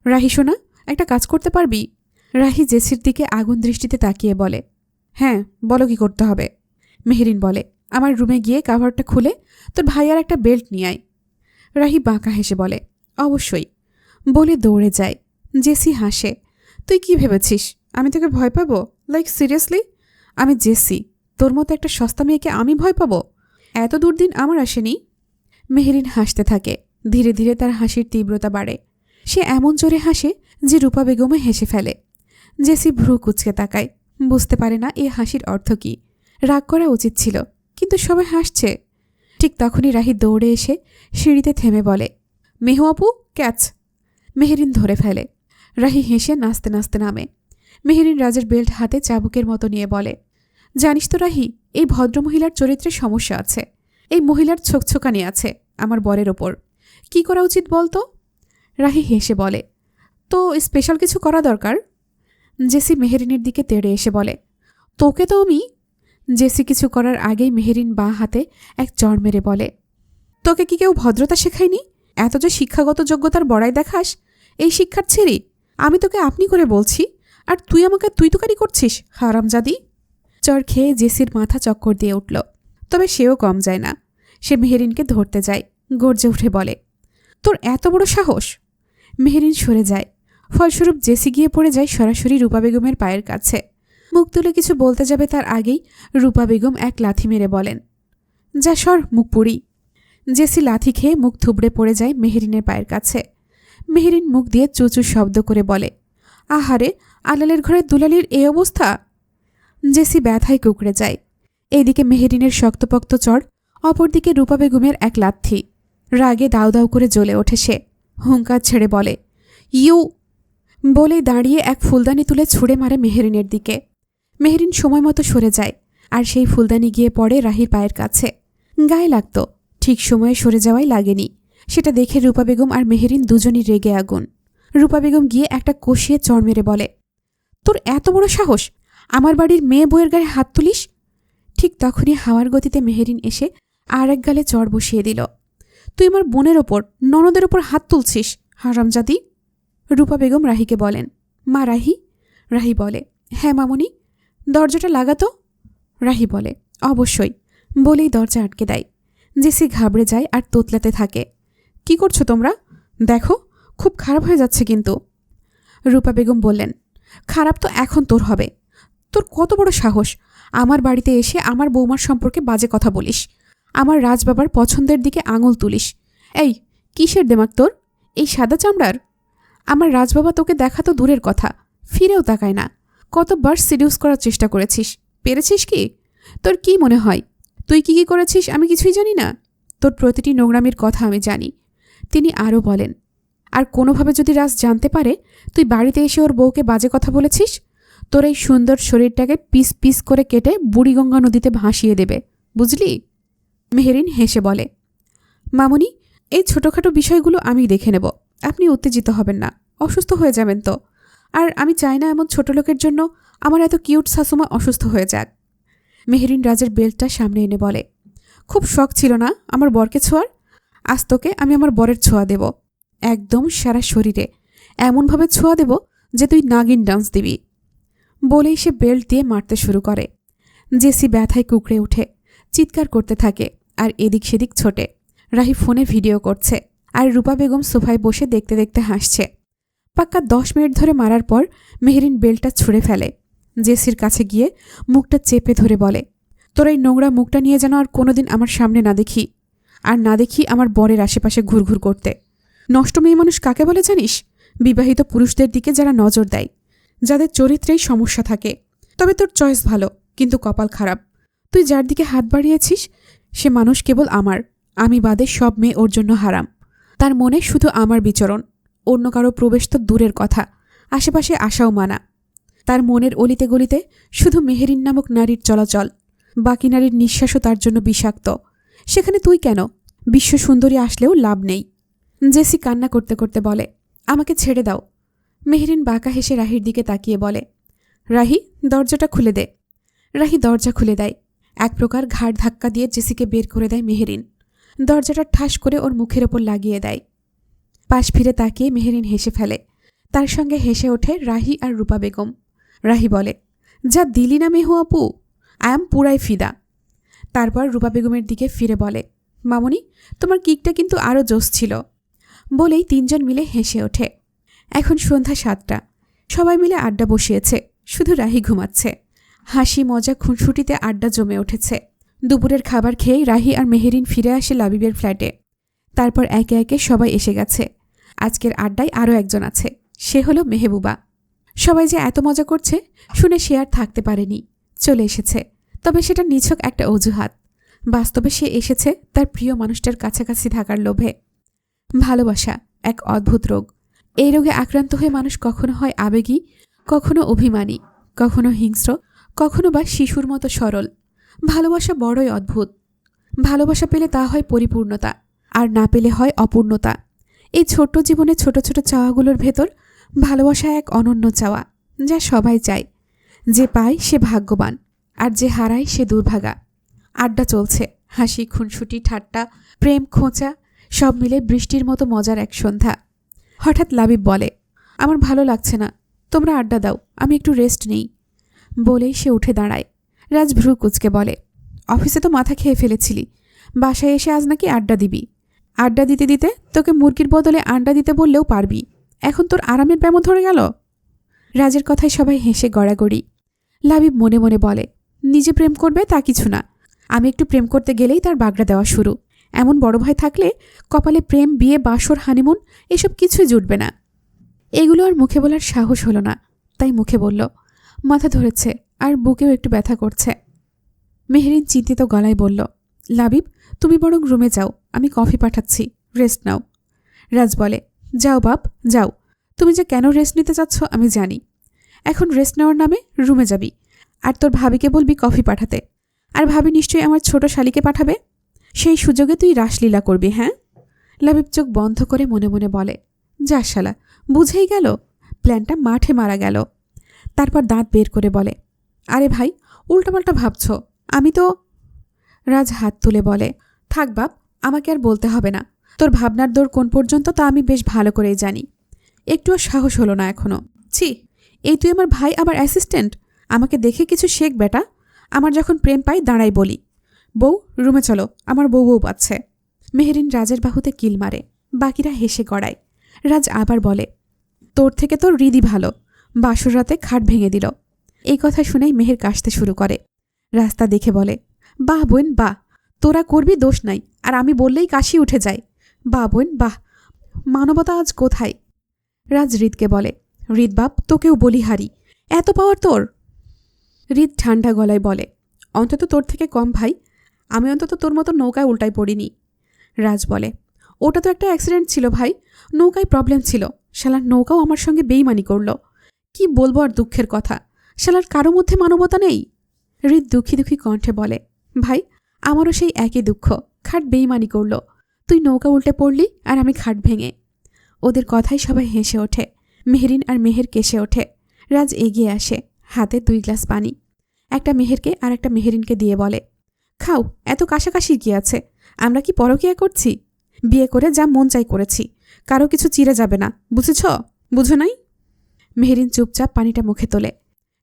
রাহি শোনা, একটা কাজ করতে পারবি? রাহি জেসির দিকে আগুন দৃষ্টিতে তাকিয়ে বলে, হ্যাঁ বলো কি করতে হবে। মেহেরিন বলে, আমার রুমে গিয়ে কাভারটা খুলে তোর ভাইয়ার একটা বেল্ট নিয়ে আয়। রাহি বাঁকা হেসে বলে, অবশ্যই, বলে দৌড়ে যায়। জেসি হাসে, তুই কি ভেবেছিস আমি তোকে ভয় পাবো? Like seriously? আমি জেসি, তোর মতো একটা সস্তা মেয়েকে আমি ভয় পাবো? এত দুর্দিন আমার আসেনি। মেহেরিন হাসতে থাকে। ধীরে ধীরে তার হাসির তীব্রতা বাড়ে। সে এমন জোরে হাসে যে রূপা বেগমে হেসে ফেলে। জেসি ভ্রু কুঁচকে তাকায়, বুঝতে পারে না এই হাসির অর্থ কী। রাগ করা উচিত ছিল, কিন্তু সবাই হাসছে। ঠিক তখনই রাহি দৌড়ে এসে সিঁড়িতে থেমে বলে, মেহু আপু, ক্যাচ। মেহেরিন ধরে ফেলে। রাহি হেসে নাচতে নাচতে নামে। মেহেরিন রাজের বেল্ট হাতে চাবুকের মতো নিয়ে বলে, জানিস তো রাহি, এই ভদ্রমহিলার চরিত্রে সমস্যা আছে। এই মহিলার ছোকছোকানি আছে আমার বরের ওপর। কি করা উচিত বলতো? রাহি হেসে বলে, তো স্পেশাল কিছু করা দরকার। জেসি মেহেরিনের দিকে তেড়ে এসে বলে, তোকে তো আমি। জেসি কিছু করার আগেই মেহেরিন বাঁ হাতে এক চড় মেরে বলে, তোকে কি কেউ ভদ্রতা শেখায়নি? এত যে শিক্ষাগত যোগ্যতার বড়াই দেখাস, এই শিক্ষার ছেড়ে আমি তোকে আপনি করে বলছি, আর তুই আমাকে তুই তুকারি করছিস, হারামজাদি। চড় খেয়ে জেসির মাথা চক্কর দিয়ে উঠল। তবে সেও কম যায় না। সে মেহেরিনকে ধরতে যায়, গর্জে উঠে বলে, তোর এত বড় সাহস! মেহেরিন সরে যায়। ফলস্বরূপ জেসি গিয়ে পড়ে যায় সরাসরি রূপা বেগমের পায়ের কাছে। মুখ তুলে কিছু বলতে যাবে তার আগেই রূপা বেগম এক লাথি মেরে বলেন, যা সর মুখ পুড়ি। জেসি লাথি খেয়ে মুখ থুবড়ে পড়ে যায় মেহেরিনের পায়ের কাছে। মেহেরিন মুখ দিয়ে চুচু শব্দ করে বলে, আহারে, আলালের ঘরে দুলালির এই অবস্থা। জেসি ব্যথায় কুকড়ে যায়। এইদিকে মেহেরিনের শক্তপোক্ত চড়, অপরদিকে রূপা বেগমের এক লাথি। রাগে দাউ দাউ করে জ্বলে ওঠে সে। হুঙ্কার ছেড়ে বলে, ইউ! বলেই দাঁড়িয়ে এক ফুলদানি তুলে ছুঁড়ে মারে মেহেরিনের দিকে। মেহেরিন সময় মতো সরে যায়, আর সেই ফুলদানি গিয়ে পড়ে রাহির পায়ের কাছে। গায়ে লাগত, ঠিক সময়ে সরে যাওয়াই লাগেনি। সেটা দেখে রূপা বেগম আর মেহেরিন দুজনই রেগে আগুন। রূপা বেগম গিয়ে একটা কষিয়ে চড় মেরে বলে, তোর এত বড় সাহস, আমার বাড়ির মেয়ে বউয়ের গায়ে হাত তুলিস? ঠিক তখনই হাওয়ার গতিতে মেহেরিন এসে আর এক গালে চড় বসিয়ে দিল। তুই আমার বোনের ওপর, ননদের ওপর হাত তুলছিস, হারামজাদি। রূপা বেগম রাহিকে বলেন, মা রাহি। রাহি বলে, হ্যাঁ মামুনি। দরজাটা লাগাতো। রাহি বলে, অবশ্যই, বলেই দরজা আটকে দেয়। জেসি ঘাবড়ে যায় আর তোতলাতে থাকে, কি করছো তোমরা? দেখো, খুব খারাপ হয়ে যাচ্ছে কিন্তু। রূপা বেগম বললেন, খারাপ তো এখন তোর হবে। তোর কত বড় সাহস আমার বাড়িতে এসে আমার বৌমার সম্পর্কে বাজে কথা বলিস, আমার রাজবাবার পছন্দের দিকে আঙুল তুলিস। এই, কিসের দেমাগ তোর, এই সাদা চামড়ার? আমার রাজবাবা তোকে দেখা তো দূরের কথা, ফিরেও তাকায় না। কতবার সিডিউস করার চেষ্টা করেছিস, পেরেছিস কি? তোর কি মনে হয় তুই কি কি করেছিস আমি কিছুই জানি না? তোর প্রতিটি নোংরামির কথা আমি জানি। তিনি আরও বলেন, আর কোনোভাবে যদি রাজ জানতে পারে তুই বাড়িতে এসে ওর বউকে বাজে কথা বলেছিস, তোর এই সুন্দর শরীরটাকে পিস পিস করে কেটে বুড়িগঙ্গা নদীতে ভাসিয়ে দেবে, বুঝলি? মেহেরিন হেসে বলে, মামুনি, এই ছোটোখাটো বিষয়গুলো আমি দেখে নেব, আপনি উত্তেজিত হবেন না, অসুস্থ হয়ে যাবেন তো। আর আমি চাই না এমন ছোট লোকের জন্য আমার এত কিউট শাশুমা অসুস্থ হয়ে যাক। মেহেরিন রাজের বেল্টটা সামনে এনে বলে, খুব শখ ছিল না আমার বরকে ছোঁয়ার? আজ তোকে আমি আমার বরের ছোঁয়া দেব, একদম সারা শরীরে, এমনভাবে ছোঁয়া দেব যে তুই নাগিন ডান্স দিবি। বলেই সে বেল্ট দিয়ে মারতে শুরু করে। জেসি ব্যথায় কুকড়ে উঠে, চিৎকার করতে থাকে আর এদিক সেদিক ছোটে। রাহি ফোনে ভিডিও করছে, আর রূপা বেগম সোফায় বসে দেখতে দেখতে হাসছে। পাক্কা 10 মিনিট ধরে মারার পর মেহেরিন বেল্টটা ছুঁড়ে ফেলে। জেসির কাছে গিয়ে মুখটা চেপে ধরে বলে, তোর এই নোংরা মুখটা নিয়ে যেন আর কোনোদিন আমার সামনে না দেখি, আর না দেখি আমার বরের আশেপাশে ঘুরঘুর করতে। নষ্ট মেয়ে মানুষ কাকে বলে জানিস? বিবাহিত পুরুষদের দিকে যারা নজর দেয়, যাদের চরিত্রেই সমস্যা থাকে। তবে তোর চয়েস ভালো, কিন্তু কপাল খারাপ। তুই যার দিকে হাত বাড়িয়েছিস সে মানুষ কেবল আমার, আমি বাদে সব মেয়ে ওর জন্য হারাম। তার মনে শুধু আমার বিচরণ, অন্য কারো প্রবেশ তো দূরের কথা, আশেপাশে আসাও মানা। তার মনের অলিতে গলিতে শুধু মেহেরিন নামক নারীর চলাচল, বাকি নারীর নিঃশ্বাসও তার জন্য বিষাক্ত। সেখানে তুই কেন? বিশ্ব সুন্দরী আসলেও লাভ নেই। জেসি কান্না করতে করতে বলে, আমাকে ছেড়ে দাও। মেহেরিন বাঁকা হেসে রাহির দিকে তাকিয়ে বলে, রাহি, দরজাটা খুলে দে। রাহি দরজা খুলে দেয়। এক প্রকার ঘাড় ধাক্কা দিয়ে জেসিকে বের করে দেয় মেহেরিন। দরজাটা ঠাস করে ওর মুখের ওপর লাগিয়ে দেয়। পাশ ফিরে তাকিয়ে মেহেরিন হেসে ফেলে। তার সঙ্গে হেসে ওঠে রাহি আর রূপা বেগম। রাহি বলে, যা দিলি না মেহু আপু, আই এম পুরাই ফিদা। তারপর রূপা বেগমের দিকে ফিরে বলে, মামনি, তোমার কিকটা কিন্তু আরও জোশ ছিল। বলেই তিনজন মিলে হেসে ওঠে। এখন সন্ধ্যা 7টা। সবাই মিলে আড্ডা বসিয়েছে, শুধু রাহি ঘুমাচ্ছে। হাসি মজা খুনসুটিতে আড্ডা জমে উঠেছে। দুপুরের খাবার খেয়েই রাহি আর মেহেরিন ফিরে আসে লাবিবের ফ্ল্যাটে। তারপর একে একে সবাই এসে গেছে। আজকের আড্ডায় আরও একজন আছে, সে হলো মেহবুবা। সবাই যে এত মজা করছে শুনে সে আর থাকতে পারেনি, চলে এসেছে। তবে সেটা নিছক একটা অজুহাত। বাস্তবে সে এসেছে তার প্রিয় মানুষটার কাছাকাছি থাকার লোভে। ভালোবাসা এক অদ্ভুত রোগ। এই রোগে আক্রান্ত হয়ে মানুষ কখনো হয় আবেগী, কখনো অভিমানী, কখনো হিংস্র, কখনো বা শিশুর মতো সরল। ভালোবাসা বড়ই অদ্ভুত। ভালোবাসা পেলে তা হয় পরিপূর্ণতা, আর না পেলে হয় অপূর্ণতা। এই ছোট্ট জীবনে ছোট ছোট চাওয়াগুলোর ভেতর ভালোবাসা এক অনন্য চাওয়া, যা সবাই চায়। যে পায় সে ভাগ্যবান, আর যে হারায় সে দুর্ভাগা। আড্ডা চলছে, হাসি খুনসুটি ঠাট্টা প্রেম খোঁচা সব মিলে বৃষ্টির মতো মজার এক সন্ধ্যা। হঠাৎ লাবিব বলে, আমার ভালো লাগছে না, তোমরা আড্ডা দাও, আমি একটু রেস্ট নেই। বলেই সে উঠে দাঁড়ায়। রাজ ভ্রু কুচকে বলে, অফিসে তো মাথা খেয়ে ফেলেছিলি, বাসায় এসে আজ নাকি আড্ডা দিবি। আড্ডা দিতে দিতে তোকে মুরগির বদলে আন্ডা দিতে বললেও পারবি। এখন তোর আরামের ব্যামো ধরে গেল। রাজের কথায় সবাই হেসে গড়াগড়ি। লাবিব মনে মনে বলে, নিজে প্রেম করবে তা কিছু না, আমি একটু প্রেম করতে গেলেই তার বাগড়া দেওয়া শুরু। এমন বড় ভাই থাকলে কপালে প্রেম, বিয়ে, বাসর, হানিমুন এসব কিছুই জুটবে না। এগুলো আর মুখে বলার সাহস হলো না, তাই মুখে বলল, মাথা ধরেছে আর বুকেও একটু ব্যথা করছে। মেহেরিন চিন্তিত গলায় বলল, লাবিব, তুমি বরং রুমে যাও, আমি কফি পাঠাচ্ছি, রেস্ট নাও। রাজ বলে, যাও বাপ যাও, তুমি যে কেন রেস্ট নিতে চাচ্ছ আমি জানি। এখন রেস্ট নেওয়ার নামে রুমে যাবি, আর তোর ভাবিকে বলবি কফি পাঠাতে। আর ভাবি নিশ্চয়ই আমার ছোট শালিকে পাঠাবে। সেই সুযোগে তুই রাসলীলা করবি, হ্যাঁ? লাবিব চোখ বন্ধ করে মনে মনে বলে, যা শালা, বুঝেই গেল, প্ল্যানটা মাঠে মারা গেল। তারপর দাঁত বের করে বলে, আরে ভাই, উল্টাপাল্টা ভাবছ, আমি তো। রাজ হাত তুলে বলে, থাক বাপ, আমাকে আর বলতে হবে না। তোর ভাবনার দৌড় কোন পর্যন্ত তা আমি বেশ ভালো করেই জানি। একটুও সাহস হলো না এখনো। ছি, এই তুই আমার ভাই আবার অ্যাসিস্ট্যান্ট? আমাকে দেখে কিছু শেখ বেটা। আমার যখন প্রেম পাই দাঁড়াই বলি, বউ রুমে চলো, আমার বউ বউ পাচ্ছে। মেহেরিন রাজের বাহুতে কিল মারে, বাকিরা হেসে গড়ায়। রাজ আবার বলে, তোর থেকে তোর হৃদি ভালো, বাসর রাতে খাট ভেঙে দিল। এই কথা শুনেই মেহের কাশতে শুরু করে। রাস্তা দেখে বলে, বাহ বোন বাহ, তোরা করবি দোষ নাই, আর আমি বললেই কাশি উঠে যায়। বাহ বোন বাহ, মানবতা আজ কোথায়? রাজ হৃদকে বলে, হৃদ বাপ, তোকেও বলি হারি, এত পাওয়ার তোর? হৃদ ঠান্ডা গলায় বলে, অন্তত তোর থেকে কম ভাই, আমি অন্তত তোর মতো নৌকায় উল্টায় পড়িনি। রাজ বলে, ওটা তো একটা অ্যাক্সিডেন্ট ছিল ভাই, নৌকায় প্রবলেম ছিল, শালার নৌকাও আমার সঙ্গে বেইমানি করল। কি বলবো আর দুঃখের কথা, শালার কারো মধ্যে মানবতা নেই। হৃদ দুঃখী দুঃখী কণ্ঠে বলে, ভাই আমারও সেই একই দুঃখ, খাট বেইমানি করল, তুই নৌকা উল্টে পড়লি আর আমি খাট ভেঙে। ওদের কথাই সবাই হেসে ওঠে। মেহেরিন আর মেহের কেসে ওঠে। রাজ এগিয়ে আসে, হাতে 2 গ্লাস পানি, একটা মেহেরকে আর একটা মেহেরিনকে দিয়ে বলে, খাও, এত কাশাকাশি কি আছে? আমরা কি পরকীয়া করছি? বিয়ে করে যা মন চাই করেছি, কারো কিছু চিরে যাবে না, বুঝেছ? বুঝো নাই? মেহেরিন চুপচাপ পানিটা মুখে তোলে।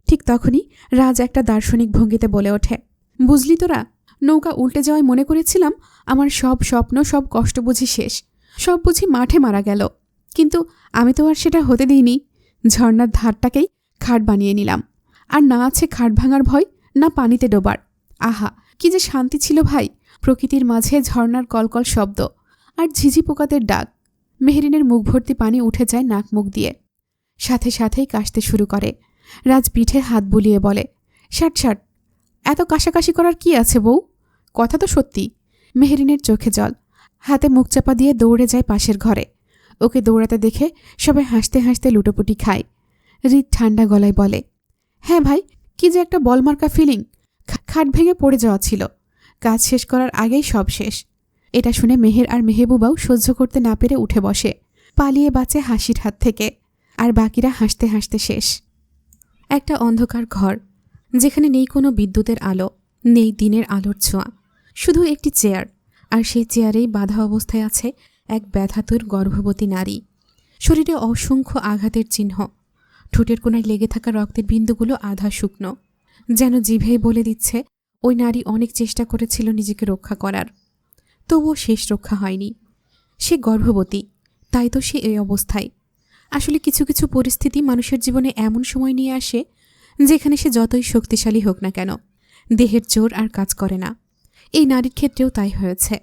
ঠিক তখনই রাজ একটা দার্শনিক ভঙ্গিতে বলে ওঠে, বুঝলি তোরা, নৌকা উল্টে যাওয়ায় মনে করেছিলাম আমার সব স্বপ্ন সব কষ্ট বুঝি শেষ, সব বুঝি মাঠে মারা গেল। কিন্তু আমি তো আর সেটা হতে দিইনি। ঝর্ণার ধারটাকেই খাট বানিয়ে নিলাম। আর না আছে খাট ভাঙার ভয়, না পানিতে ডোবার। আহা, কি যে শান্তি ছিল ভাই! প্রকৃতির মাঝে ঝর্ণার কলকল শব্দ আর ঝিঝি পোকাদের ডাক। মেহেরিনের মুখ ভর্তি পানি উঠে যায় নাক মুখ দিয়ে, সাথে সাথেই কাশতে শুরু করে। রাজ পিঠে হাত বুলিয়ে বলে, ষাট এত কাশাকাশি করার কি আছে বউ? কথা তো সত্যি। মেহেরিনের চোখে জল, হাতে মুখ চাপা দিয়ে দৌড়ে যায় পাশের ঘরে। ওকে দৌড়াতে দেখে সবাই হাসতে হাসতে লুটোপুটি খায়। হৃদ ঠান্ডা গলায় বলে, হ্যাঁ ভাই, কি যে একটা বলমার্কা ফিলিং। খাট ভেঙে পড়ে যাওয়া ছিল, কাজ শেষ করার আগেই সব শেষ। এটা শুনে মেহের আর মেহেবুবাও সহ্য করতে না পেরে উঠে বসে, পালিয়ে বাঁচে হাসির হাত থেকে। আর বাকিরা হাসতে হাসতে শেষ। একটা অন্ধকার ঘর, যেখানে নেই কোনো বিদ্যুতের আলো, নেই দিনের আলোর ছোঁয়া, শুধু একটি চেয়ার। আর সেই চেয়ারেই বাঁধা অবস্থায় আছে এক ব্যথাতুর গর্ভবতী নারী। শরীরে অসংখ্য আঘাতের চিহ্ন, ঠোঁটের কোনায় লেগে থাকা রক্তের বিন্দুগুলো আধা শুকনো, যেন জিভেই বলে দিচ্ছে ওই নারী অনেক চেষ্টা করেছিল নিজেকে রক্ষা করার, তবুও শেষ রক্ষা হয়নি। সে গর্ভবতী, তাই তো সে এই অবস্থায়। আসলে কিছু কিছু পরিস্থিতি মানুষের জীবনে এমন সময় নিয়ে আসে যেখানে সে যতই শক্তিশালী হোক না কেন, দেহের জোর আর কাজ করে না। এই নারীর ক্ষেত্রেও তাই হয়েছে।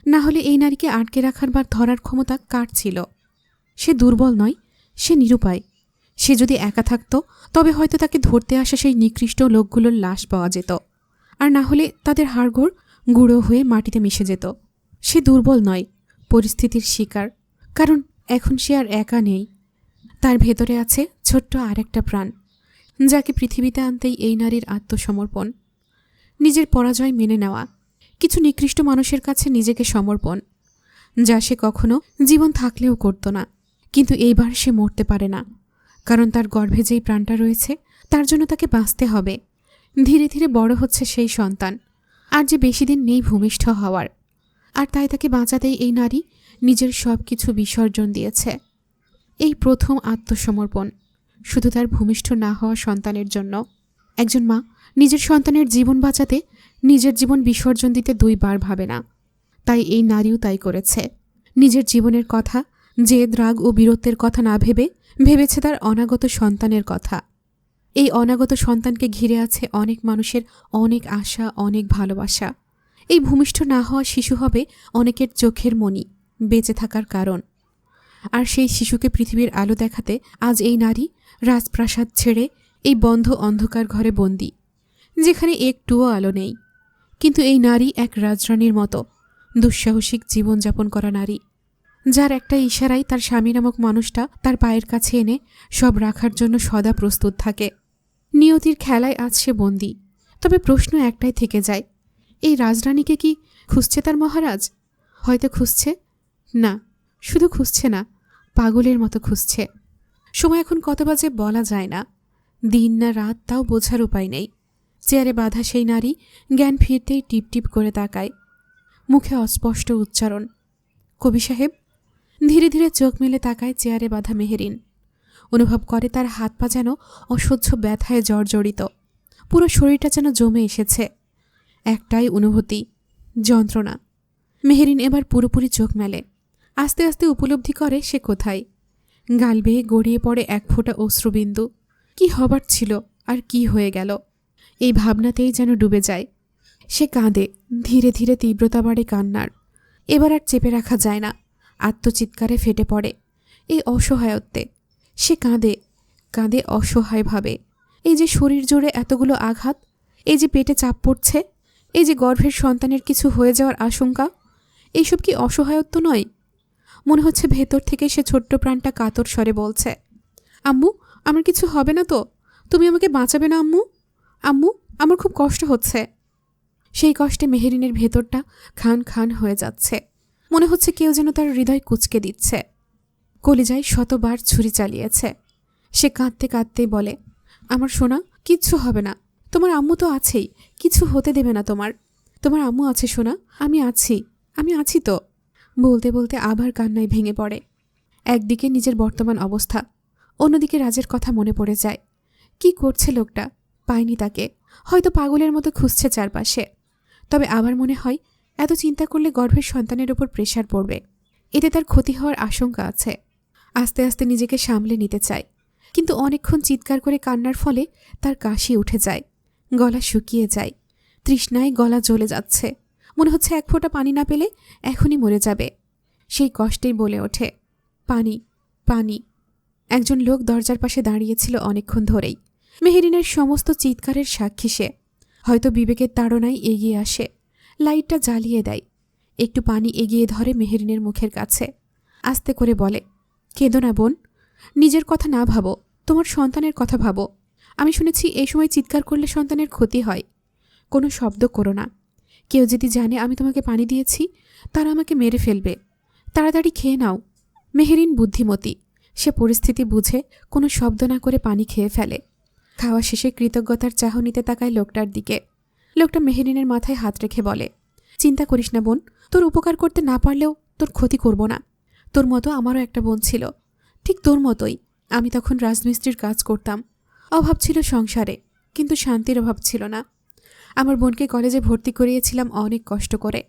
না হলে এই নারীকে আটকে রাখার বা ধরার ক্ষমতা কার ছিল? সে দুর্বল নয়, সে নিরুপায়। সে যদি একা থাকত তবে হয়তো তাকে ধরতে আসা সেই নিকৃষ্ট লোকগুলোর লাশ পাওয়া যেত, আর না হলে তাদের হাড়গোড় গুঁড়ো হয়ে মাটিতে মিশে যেত। সে দুর্বল নয়, পরিস্থিতির শিকার। কারণ এখন সে আর একা নেই, তার ভেতরে আছে ছোট্ট আরেকটা প্রাণ, যাকে পৃথিবীতে আনতেই এই নারীর আত্মসমর্পণ, নিজের পরাজয় মেনে নেওয়া, কিছু নিকৃষ্ট মানুষের কাছে নিজেকে সমর্পণ, যা সে কখনো জীবন থাকলেও করত না। কিন্তু এইবার সে মরতে পারে না, কারণ তার গর্ভে যেই প্রাণটা রয়েছে তার জন্য তাকে বাঁচতে হবে। ধীরে ধীরে বড় হচ্ছে সেই সন্তান, আর যে বেশি দিন নেই ভূমিষ্ঠ হওয়ার। আর তাই তাকে বাঁচাতেই এই নারী নিজের সব কিছু বিসর্জন দিয়েছে। এই প্রথম আত্মসমর্পণ, শুধু তার ভূমিষ্ঠ না হওয়া সন্তানের জন্য। একজন মা নিজের সন্তানের জীবন বাঁচাতে নিজের জীবন বিসর্জন দিতে দুইবার ভাবে না, তাই এই নারীও তাই করেছে। নিজের জীবনের কথা, জেদ, রাগ ও বীরত্বের কথা না ভেবে ভেবেছে তার অনাগত সন্তানের কথা। এই অনাগত সন্তানকে ঘিরে আছে অনেক মানুষের অনেক আশা, অনেক ভালোবাসা। এই ভূমিষ্ঠ না হওয়া শিশু হবে অনেকের চোখের মণি, বেঁচে থাকার কারণ। আর সেই শিশুকে পৃথিবীর আলো দেখাতে আজ এই নারী রাজপ্রাসাদ ছেড়ে এই বন্ধ অন্ধকার ঘরে বন্দী, যেখানে একটুও আলো নেই। কিন্তু এই নারী এক রাজরানীর মতো দুঃসাহসিক জীবনযাপন করা নারী, যার একটা ইশারায় তার স্বামী নামক মানুষটা তার পায়ের কাছে এনে সব রাখার জন্য সদা প্রস্তুত থাকে। নিয়তির খেলায় আজ সে বন্দী। তবে প্রশ্ন একটাই থেকে যায়, এই রাজরানীকে কি খুঁজছে তার মহারাজ? হয়তো খুঁজছে, না শুধু খুঁজছে না, পাগলের মতো খুঁজছে। সময় এখন কত বাজে বলা যায় না, দিন না রাত তাও বোঝার উপায় নেই। চেয়ারে বাঁধা সেই নারী জ্ঞান ফিরতেই টিপ টিপ করে তাকায়, মুখে অস্পষ্ট উচ্চারণ, কবি সাহেব। ধীরে ধীরে চোখ মেলে তাকায় চেয়ারে বাঁধা মেহেরিন। অনুভব করে তার হাত পা যেন অসহ্য ব্যথায় জর্জরিত, পুরো শরীরটা যেন জমে এসেছে। একটাই অনুভূতি, যন্ত্রণা। মেহেরিন এবার পুরোপুরি চোখ মেলে, আস্তে আস্তে উপলব্ধি করে সে কোথায়। গাল বেয়ে গড়িয়ে পড়ে এক ফোঁটা অশ্রুবিন্দু। কি হবার ছিল আর কি হয়ে গেল, এই ভাবনাতেই যেন ডুবে যায়। সে কাঁদে, ধীরে ধীরে তীব্রতা বাড়ে কান্নার। এবার আর চেপে রাখা যায় না, আত্মচিৎকারে ফেটে পড়ে। এই অসহায়ত্বে সে কাঁদে, কাঁদে অসহায়ভাবে। এই যে শরীর জুড়ে এতগুলো আঘাত, এই যে পেটে চাপ পড়ছে, এই যে গর্ভের সন্তানের কিছু হয়ে যাওয়ার আশঙ্কা, এইসব কি অসহায়ত্ব নয়? মনে হচ্ছে ভেতর থেকে সে ছোট্ট প্রাণটা কাতর স্বরে বলছে, আম্মু আমার কিছু হবে না তো? তুমি আমাকে বাঁচাবে না আম্মু? আম্মু আমার খুব কষ্ট হচ্ছে। সেই কষ্টে মেহেরিনের ভেতরটা খান খান হয়ে যাচ্ছে। মনে হচ্ছে কেউ যেন তার হৃদয় কুঁচকে দিচ্ছে। কলিজায় শতবার ছুরি চালিয়েছে। সে কাঁদতে কাঁদতেই বলে, আমার সোনা, কিচ্ছু হবে না, তোমার আম্মু তো আছেই, কিছু হতে দেবে না তোমার। তোমার আম্মু আছে সোনা, আমি আছি, আমি আছি তো। বলতে বলতে আবার কান্নায় ভেঙে পড়ে। একদিকে নিজের বর্তমান অবস্থা, অন্যদিকে রাজের কথা মনে পড়ে যায়। কি করছে লোকটা? পায়নি তাকে, হয়তো পাগলের মতো খুঁজছে চারপাশে। তবে আবার মনে হয় এত চিন্তা করলে গর্ভের সন্তানের ওপর প্রেশার পড়বে, এতে তার ক্ষতি হওয়ার আশঙ্কা আছে। আস্তে আস্তে নিজেকে সামলে নিতে চায়, কিন্তু অনেকক্ষণ চিৎকার করে কান্নার ফলে তার কাশি উঠে যায়, গলা শুকিয়ে যায়, তৃষ্ণায় গলা জ্বলে যাচ্ছে। মনে হচ্ছে এক ফোঁটা পানি না পেলে এখনই মরে যাবে। সেই কষ্টেই বলে ওঠে, পানি, পানি। একজন লোক দরজার পাশে দাঁড়িয়েছিল অনেকক্ষণ ধরেই। মেহেরিনের সমস্ত চিৎকারের সাক্ষী সে। হয়তো বিবেকের তাড়নায় এগিয়ে আসে, লাইটটা জ্বালিয়ে দেয়। একটু পানি এগিয়ে ধরে মেহেরিনের মুখের কাছে। আস্তে করে বলে, কেঁদো না বোন, নিজের কথা না ভাবো, তোমার সন্তানের কথা ভাবো। আমি শুনেছি এই সময় চিৎকার করলে সন্তানের ক্ষতি হয়। কোনো শব্দ করো না। কেউ যদি জানে আমি তোমাকে পানি দিয়েছি, তারা আমাকে মেরে ফেলবে। তাড়াতাড়ি খেয়ে নাও। মেহেরিন বুদ্ধিমতী, সে পরিস্থিতি বুঝে কোনো শব্দ না করে পানি খেয়ে ফেলে। খাওয়া শেষে কৃতজ্ঞতার চাহনিতে তাকায় লোকটার দিকে। লোকটা মেহেরিনের মাথায় হাত রেখে বলে, চিন্তা করিস না বোন, তোর উপকার করতে না পারলেও তোর ক্ষতি করব না। তোর মতো আমারও একটা বোন ছিল, ঠিক তোর মতোই। আমি তখন রাজমিস্ত্রির কাজ করতাম। অভাব ছিল সংসারে, কিন্তু শান্তির অভাব ছিল না। আমার বোনকে কলেজে ভর্তি করিয়েছিলাম অনেক কষ্ট করে।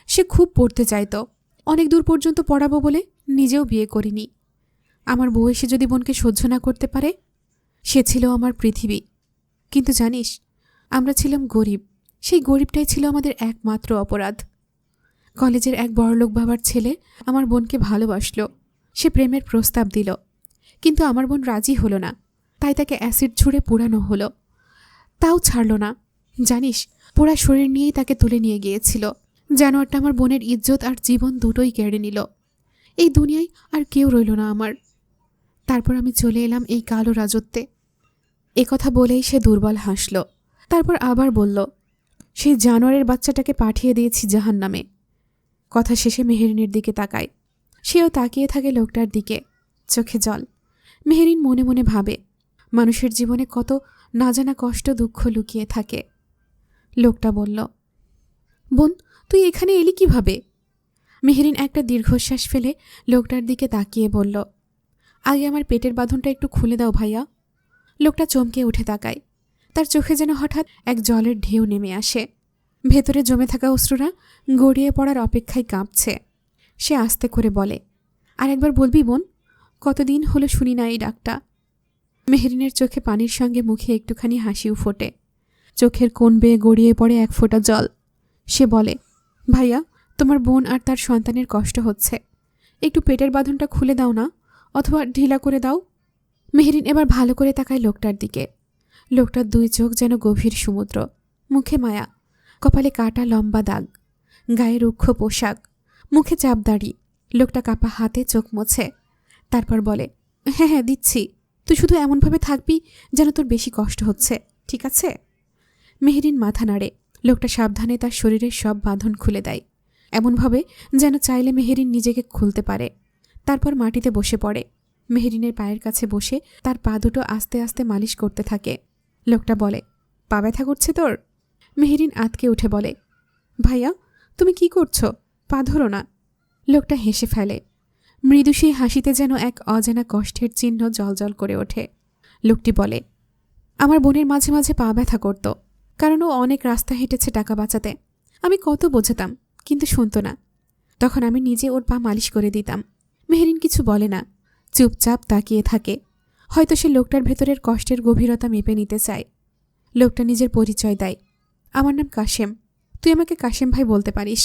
সে খুব পড়তে চাইত, অনেক দূর পর্যন্ত পড়াবো বলে নিজেও বিয়ে করিনি। আমার বউ এসে যদি বোনকে সহ্য না করতে পারে, সে ছিল আমার পৃথিবী। কিন্তু জানিস, আমরা ছিলাম গরিব। সেই গরিবটাই ছিল আমাদের একমাত্র অপরাধ। কলেজের এক বড়লোক বাবার ছেলে আমার বোনকে ভালোবাসল। সে প্রেমের প্রস্তাব দিল, কিন্তু আমার বোন রাজি হলো না। তাই তাকে অ্যাসিড ছুঁড়ে পোড়ানো হলো। তাও ছাড়ল না। জানিস, পোড়া শরীর নিয়েই তাকে তুলে নিয়ে গিয়েছিল। জানোয়ারটা আমার বোনের ইজ্জত আর জীবন দুটোই কেড়ে নিল। এই দুনিয়ায় আর কেউ রইল না আমার। তারপর আমি চলে এলাম এই কালো রাজত্বে। কথা বলেই সে দুর্বল হাসল। তারপর আবার বলল, সেই জানোয়ারের বাচ্চাটাকে পাঠিয়ে দিয়েছি জাহান্নামে। কথা শেষে মেহেরিনের দিকে তাকায়। সেও তাকিয়ে থাকে লোকটার দিকে, চোখে জল। মেহেরিন মনে মনে ভাবে, মানুষের জীবনে কত না জানা কষ্ট দুঃখ লুকিয়ে থাকে। লোকটা বলল, বোন, তুই এখানে এলি কিভাবে? মেহেরিন একটা দীর্ঘশ্বাস ফেলে লোকটার দিকে তাকিয়ে বলল, আগে আমার পেটের বাঁধনটা একটু খুলে দাও ভাইয়া। লোকটা চমকে উঠে তাকায়। তার চোখে যেন হঠাৎ এক জলের ঢেউ নেমে আসে। ভেতরে জমে থাকা অশ্রুরা গড়িয়ে পড়ার অপেক্ষায় কাঁপছে। সে আস্তে করে বলে, আর একবার বলবি বোন? কতদিন হলো শুনি না এই ডাকটা। মেহেরিনের চোখে পানির সঙ্গে মুখে একটুখানি হাসিও ফোটে। চোখের কোণ বেয়ে গড়িয়ে পড়ে এক ফোঁটা জল। সে বলে, ভাইয়া, তোমার বোন আর তার সন্তানের কষ্ট হচ্ছে। একটু পেটের বাঁধনটা খুলে দাও না, অথবা ঢিলা করে দাও। মেহেরিন এবার ভালো করে তাকায় লোকটার দিকে। লোকটার দুই চোখ যেন গভীর সমুদ্র। মুখে মায়া, কপালে কাটা লম্বা দাগ, গায়ে রুক্ষ পোশাক, মুখে চাপ দাড়ি। লোকটা কাপা হাতে চোখ মোছে। তারপর বলে, হ্যাঁ হ্যাঁ দিচ্ছি। তুই শুধু এমনভাবে থাকবি যেন তোর বেশি কষ্ট হচ্ছে, ঠিক আছে? মেহেরিন মাথা নাড়ে। লোকটা সাবধানে তার শরীরের সব বাঁধন খুলে দেয়, এমনভাবে যেন চাইলে মেহেরিন নিজেকে খুলতে পারে। তারপর মাটিতে বসে পড়ে। মেহেরিনের পায়ের কাছে বসে তার পা দুটো আস্তে আস্তে মালিশ করতে থাকে। লোকটা বলে, পা ব্যথা করছে তোর? মেহেরিন আতকে উঠে বলে, ভাইয়া, তুমি কি করছো? পা ধরো না। লোকটা হেসে ফেলে। মৃদু সেই হাসিতে যেন এক অজানা কষ্টের চিহ্ন জলজল করে ওঠে। লোকটি বলে, আমার বোনের মাঝে মাঝে পা ব্যথা করত, কারণ ও অনেক রাস্তা হেঁটেছে টাকা বাঁচাতে। আমি কত বোঝাতাম, কিন্তু শুনত না। তখন আমি নিজে ওর পা মালিশ করে দিতাম। মেহেরিন কিছু বলে না, চুপচাপ তাকিয়ে থাকে। হয়তো সে লোকটার ভেতরের কষ্টের গভীরতা মেপে নিতে চায়। লোকটা নিজের পরিচয় দেয়, আমার নাম কাশেম, তুই আমাকে কাশেম ভাই বলতে পারিস।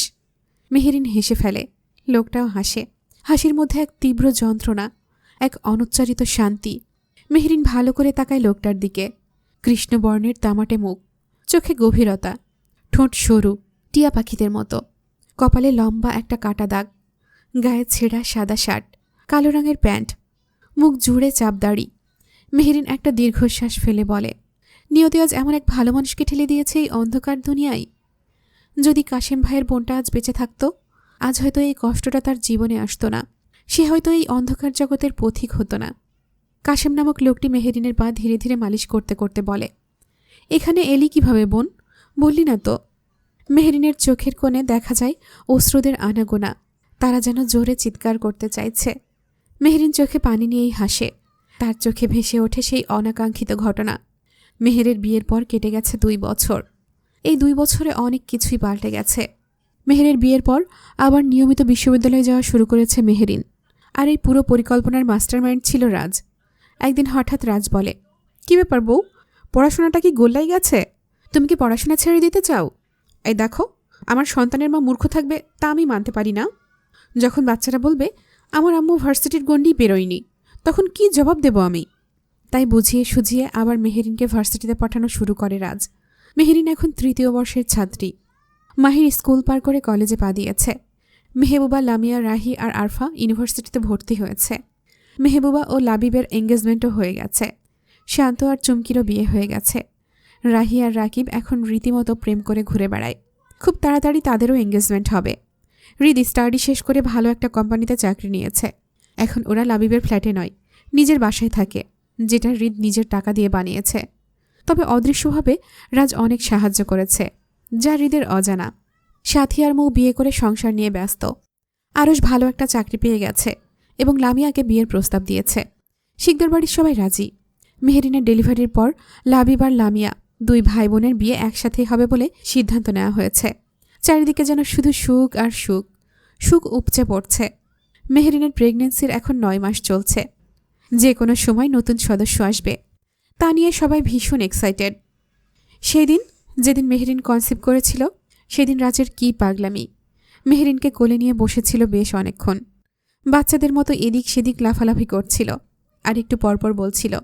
মেহেরিন হেসে ফেলে। লোকটাও হাসে। হাসির মধ্যে এক তীব্র যন্ত্রণা, এক অনুচ্চারিত শান্তি। মেহেরিন ভালো করে তাকায় লোকটার দিকে। কৃষ্ণবর্ণের তামাটে মুখ, চোখে গভীরতা, ঠোঁট সরু টিয়া পাখিদের মতো, কপালে লম্বা একটা কাটা দাগ, গায়ে ছেঁড়া সাদা শার্ট, কালো রঙের প্যান্ট, মুখ জুড়ে চাপ দাড়ি। মেহেরিন একটা দীর্ঘশ্বাস ফেলে বলে, নিয়তি আজ এমন এক ভালো মানুষকে ঠেলে দিয়েছে এই অন্ধকার দুনিয়ায়। যদি কাশেম ভাইয়ের বোনটা আজ বেঁচে থাকতো, আজ হয়তো এই কষ্টটা তার জীবনে আসতো না। সে হয়তো এই অন্ধকার জগতের পথিক হতো না। কাশেম নামক লোকটি মেহেরিনের পা ধীরে ধীরে মালিশ করতে করতে বলে, এখানে এলি কিভাবে বোন? বললি না তো। মেহেরিনের চোখের কোণে দেখা যায় অশ্রুদের আনাগোনা। তারা যেন জোরে চিৎকার করতে চাইছে। মেহেরিন চোখে পানি নিয়েই হাসে। তার চোখে ভেসে ওঠে সেই অনাকাঙ্ক্ষিত ঘটনা। মেহেরের বিয়ের পর কেটে গেছে 2 বছর। এই 2 বছরে অনেক কিছুই পাল্টে গেছে। মেহেরের বিয়ের পর আবার নিয়মিত বিশ্ববিদ্যালয়ে যাওয়া শুরু করেছে মেহেরিন। আর এই পুরো পরিকল্পনার মাস্টারমাইন্ড ছিল রাজ। একদিন হঠাৎ রাজ বলে, কি ব্যাপার বউ, পড়াশোনাটা কি গোল্লাই গেছে? তুমি কি পড়াশোনা ছেড়ে দিতে চাও? এই দেখো, আমার সন্তানের মা মূর্খ থাকবে তা আমি মানতে পারি না। যখন বাচ্চারা বলবে আমার আম্মু ভার্সিটির গণ্ডি বেরোয়নি, তখন কি জবাব দেব আমি? তাই বুঝিয়ে সুঝিয়ে আবার মেহেরিনকে ভার্সিটিতে পাঠানো শুরু করে রাজ। মেহেরিন এখন 3য় বর্ষের ছাত্রী। মাহির স্কুল পার করে কলেজে পা দিয়েছে। মেহবুবা, লামিয়া, রাহি আর আরফা ইউনিভার্সিটিতে ভর্তি হয়েছে। মেহবুবা ও লাবিবের এঙ্গেজমেন্টও হয়ে গেছে। শান্ত আর চুমকিরও বিয়ে হয়ে গেছে। রাহি আর রাকিব এখন রীতিমতো প্রেম করে ঘুরে বেড়ায়। খুব তাড়াতাড়ি তাদেরও এঙ্গেজমেন্ট হবে। হৃদ স্টাডি শেষ করে ভালো একটা কোম্পানিতে চাকরি নিয়েছে। এখন ওরা লাবিবের ফ্ল্যাটে নয়, নিজের বাসায় থাকে, যেটা হৃদ নিজের টাকা দিয়ে বানিয়েছে। তবে অদৃশ্যভাবে রাজ অনেক সাহায্য করেছে, যা হৃদের অজানা। সাথী আর মৌ বিয়ে করে সংসার নিয়ে ব্যস্ত। আরশ ভালো একটা চাকরি পেয়ে গেছে এবং লামিয়াকে বিয়ের প্রস্তাব দিয়েছে। শিকদার বাড়ির সবাই রাজি। মেহেরিনের ডেলিভারির পর লাবিব আর লামিয়া দুই ভাই বোনের বিয়ে একসাথেই হবে বলে সিদ্ধান্ত নেওয়া হয়েছে। চারিদিকে যেন শুধু সুখ আর সুখ, সুখ উপচে পড়ছে। মেহেরিনের প্রেগনেন্সির এখন 9 মাস চলছে। যে কোনো সময় নতুন সদস্য আসবে, তা নিয়ে সবাই ভীষণ এক্সাইটেড। সেই দিন যেদিন মেহেরিন কনসিভ করেছিল, সেদিন রাজের কী পাগলামি। মেহেরিনকে কোলে নিয়ে বসেছিল বেশ অনেকক্ষণ। বাচ্চাদের মতো এদিক সেদিক লাফালাফি করছিল আর একটু পরপর বলছিল,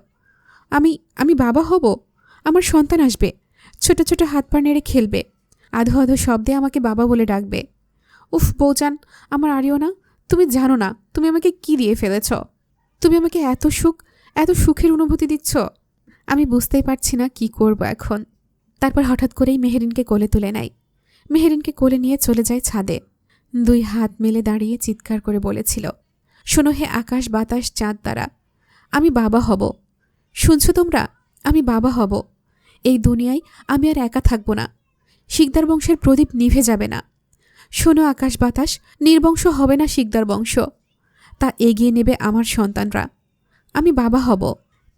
আমি আমি বাবা হব, আমার সন্তান আসবে, ছোট ছোট হাত পা নেড়ে খেলবে, আধো আধো শব্দে আমাকে বাবা বলে ডাকবে। উফ বৌজান, আমার আরিও না, তুমি জানো না তুমি আমাকে কি দিয়ে ফেলেছ। তুমি আমাকে এত সুখের অনুভূতি দিচ্ছ। আমি বুঝতেই পারছি না কি করব এখন। তারপর হঠাৎ করেই মেহেরিনকে কোলে তুলে নেয়। মেহেরিনকে কোলে নিয়ে চলে যায় ছাদে। দুই হাত মেলে দাঁড়িয়ে চিৎকার করে বলেছিল, শোনো হে আকাশ বাতাস চাঁদ তারা, আমি বাবা হব। শুনছো তোমরা, আমি বাবা হব। এই দুনিয়ায় আমি আর একা থাকব না। শিকদার বংশের প্রদীপ নিভে যাবে না। শোনো আকাশ বাতাস, নির্বংশ হবে না শিকদার বংশ, তা এগিয়ে নেবে আমার সন্তানরা। আমি বাবা হব।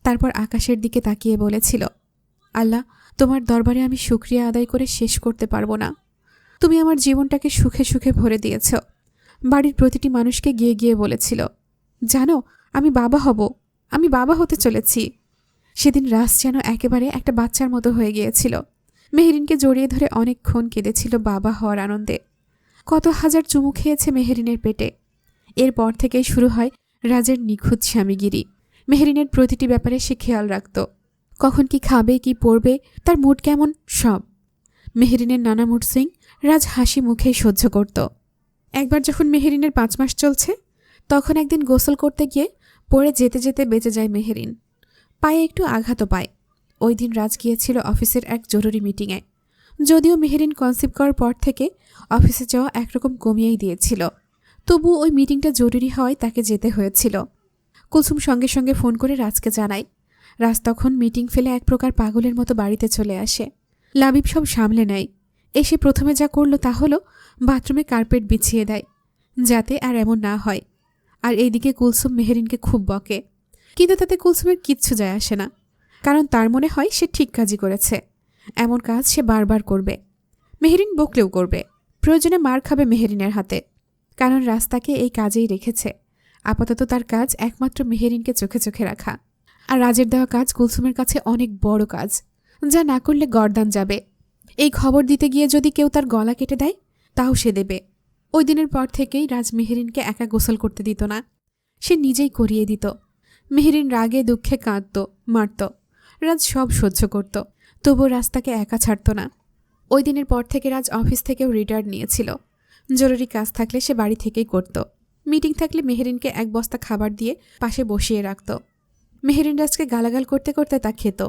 তারপর আকাশের দিকে তাকিয়ে বলেছিল, আল্লাহ, তোমার দরবারে আমি শুকরিয়া আদায় করে শেষ করতে পারবো না। তুমি আমার জীবনটাকে সুখে সুখে ভরে দিয়েছ। বাড়ির প্রতিটি মানুষকে গিয়ে গিয়ে বলেছিল, জানো আমি বাবা হব, আমি বাবা হতে চলেছি। সেদিন রাজ যেন একেবারে একটা বাচ্চার মতো হয়ে গিয়েছিল। মেহেরিনকে জড়িয়ে ধরে অনেকক্ষণ কেঁদেছিল বাবা হওয়ার আনন্দে। কত হাজার চুমু খেয়েছে মেহেরিনের পেটে। এরপর থেকেই শুরু হয় রাজের নিখুঁত স্বামীগিরি। মেহেরিনের প্রতিটি ব্যাপারে সে খেয়াল রাখত, কখন কি খাবে, কি পরবে, তার মুড কেমন, সব। মেহেরিনের নানা মুড সুইং রাজ হাসি মুখেই সহ্য করত। একবার যখন মেহেরিনের 5 মাস চলছে, তখন একদিন গোসল করতে গিয়ে পড়ে যেতে যেতে বেঁচে যায় মেহেরিন। পায়ে একটু আঘাতও পায়। ওই দিন রাজ গিয়েছিল অফিসের এক জরুরি মিটিংয়ে। যদিও মেহেরিন কনসিভ করার পর থেকে অফিসে যাওয়া একরকম কমিয়েই দিয়েছিল, তবু ওই মিটিংটা জরুরি হওয়ায় তাকে যেতে হয়েছিল। কুলসুম সঙ্গে সঙ্গে ফোন করে রাজকে জানায়। রাজ তখন মিটিং ফেলে এক প্রকার পাগলের মতো বাড়িতে চলে আসে। লাবিব সব সামলে নেয়। এসে প্রথমে যা করলো তা হলো বাথরুমে কার্পেট বিছিয়ে দেয়, যাতে আর এমন না হয়। আর এইদিকে কুলসুম মেহেরিনকে খুব বকে, কিন্তু তাতে কুলসুমের কিচ্ছু যায় আসে না, কারণ তার মনে হয় সে ঠিক কাজই করেছে। এমন কাজ সে বারবার করবে। মেহেরিন বকলেও করবে, প্রয়োজনে মার খাবে মেহেরিনের হাতে, কারণ রাজ তাকে এই কাজেই রেখেছে। আপাতত তার কাজ একমাত্র মেহেরিনকে চোখে চোখে রাখা। আর রাজের দেওয়া কাজ কুলসুমের কাছে অনেক বড় কাজ, যা না করলে গর্দান যাবে। এই খবর দিতে গিয়ে যদি কেউ তার গলা কেটে দেয়, তাও সে দেবে। ওই দিনের পর থেকেই রাজ মেহেরিনকে একা গোসল করতে দিত না, সে নিজেই করিয়ে দিত। মেহেরিন রাগে দুঃখে কাঁদত, মারত, রাজ সব সহ্য করত, তবুও রাজ তাকে একা ছাড়ত না। ওই দিনের পর থেকে রাজ অফিস থেকেও রিটায়ার্ড নিয়েছিল। জরুরি কাজ থাকলে সে বাড়ি থেকেই করত। মিটিং থাকলে মেহেরিনকে এক বস্তা খাবার দিয়ে পাশে বসিয়ে রাখত। মেহেরিন রাজকে গালাগাল করতে করতে তা খেত,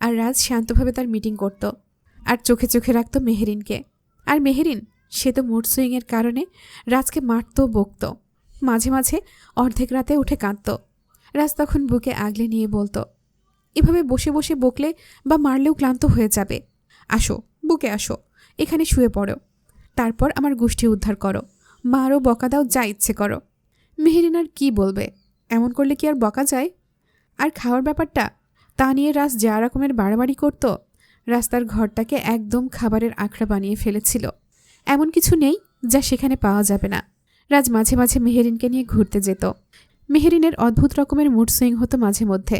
আর রাজ শান্তভাবে তার মিটিং করত আর চোখে চোখে রাখত মেহেরিনকে। আর মেহেরিন, সে তো মুড সুইংয়ের কারণে রাজকে মারত, বকত, মাঝে মাঝে অর্ধেক রাতে উঠে কাঁদত। রাজ তখন বুকে আগলে নিয়ে বলতো, এভাবে বসে বসে বকলে বা মারলেও ক্লান্ত হয়ে যাবে। আসো, বুকে আসো, এখানে শুয়ে পড়ো, তারপর আমার গোষ্ঠী উদ্ধার করো, মারও বকা দাও, যা ইচ্ছে করো। মেহেরিন আর কি বলবে, এমন করলে কি আর বকা যায়? আর খাওয়ার ব্যাপারটা, তা নিয়ে রাজ যা রকমের বাড়াবাড়ি করত। রাস্তার ঘরটাকে একদম খাবারের আখড়া বানিয়ে ফেলেছিল। এমন কিছু নেই যা সেখানে পাওয়া যাবে না। রাজ মাঝে মাঝে মেহেরিনকে নিয়ে ঘুরতে যেত। মেহেরিনের অদ্ভুত রকমের মুড সুইং হতো মাঝে মধ্যে।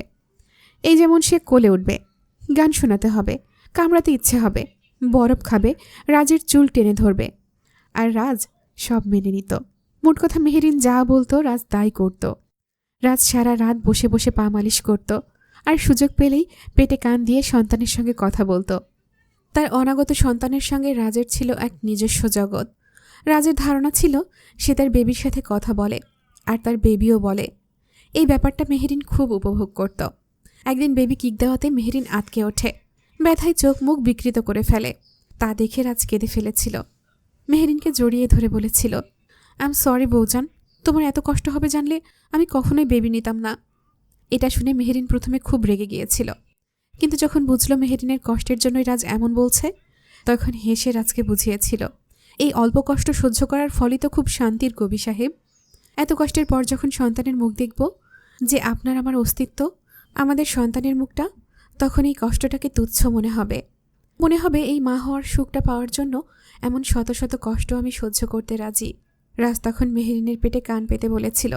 এই যেমন সে কোলে উঠবে, গান শোনাতে হবে, কামড়াতে ইচ্ছে হবে, বরফ খাবে, রাজের চুল টেনে ধরবে, আর রাজ সব মেনে নিত। মোট কথা মেহেরিন যা বলতো রাজ তাই করত। রাজ সারা রাত বসে বসে পা মালিশ করত, আর সুযোগ পেলেই পেটে কান দিয়ে সন্তানের সঙ্গে কথা বলতো। তার অনাগত সন্তানের সঙ্গে রাজের ছিল এক নিজস্ব জগৎ। রাজের ধারণা ছিল সে তার বেবির সাথে কথা বলে, আর তার বেবিও বলে। এই ব্যাপারটা মেহেরিন খুব উপভোগ করত। একদিন বেবি কিক দেওয়াতে মেহেরিন আটকে ওঠে, ব্যথায় চোখ মুখ বিকৃত করে ফেলে। তা দেখে রাজ কেঁদে ফেলেছিল। মেহেরিনকে জড়িয়ে ধরে বলেছিল, আই এম সরি বৌজান, তোমার এত কষ্ট হবে জানলে আমি কখনোই বেবি নিতাম না। এটা শুনে মেহেরিন প্রথমে খুব রেগে গিয়েছিল, কিন্তু যখন বুঝল মেহেরিনের কষ্টের জন্যই রাজ এমন বলছে, তখন হেসে রাজকে বুঝিয়েছিল, এই অল্প কষ্ট সহ্য করার ফলই তো খুব শান্তির কবি সাহেব। এত কষ্টের পর যখন সন্তানের মুখ দেখব, যে আপনার আমার অস্তিত্ব, আমাদের সন্তানের মুখটা, তখন এই কষ্টটাকে তুচ্ছ মনে হবে। মনে হবে এই মা হওয়ার সুখটা পাওয়ার জন্য এমন শত শত কষ্ট আমি সহ্য করতে রাজি। রাজ তখন মেহেরিনের পেটে কান পেতে বলেছিল,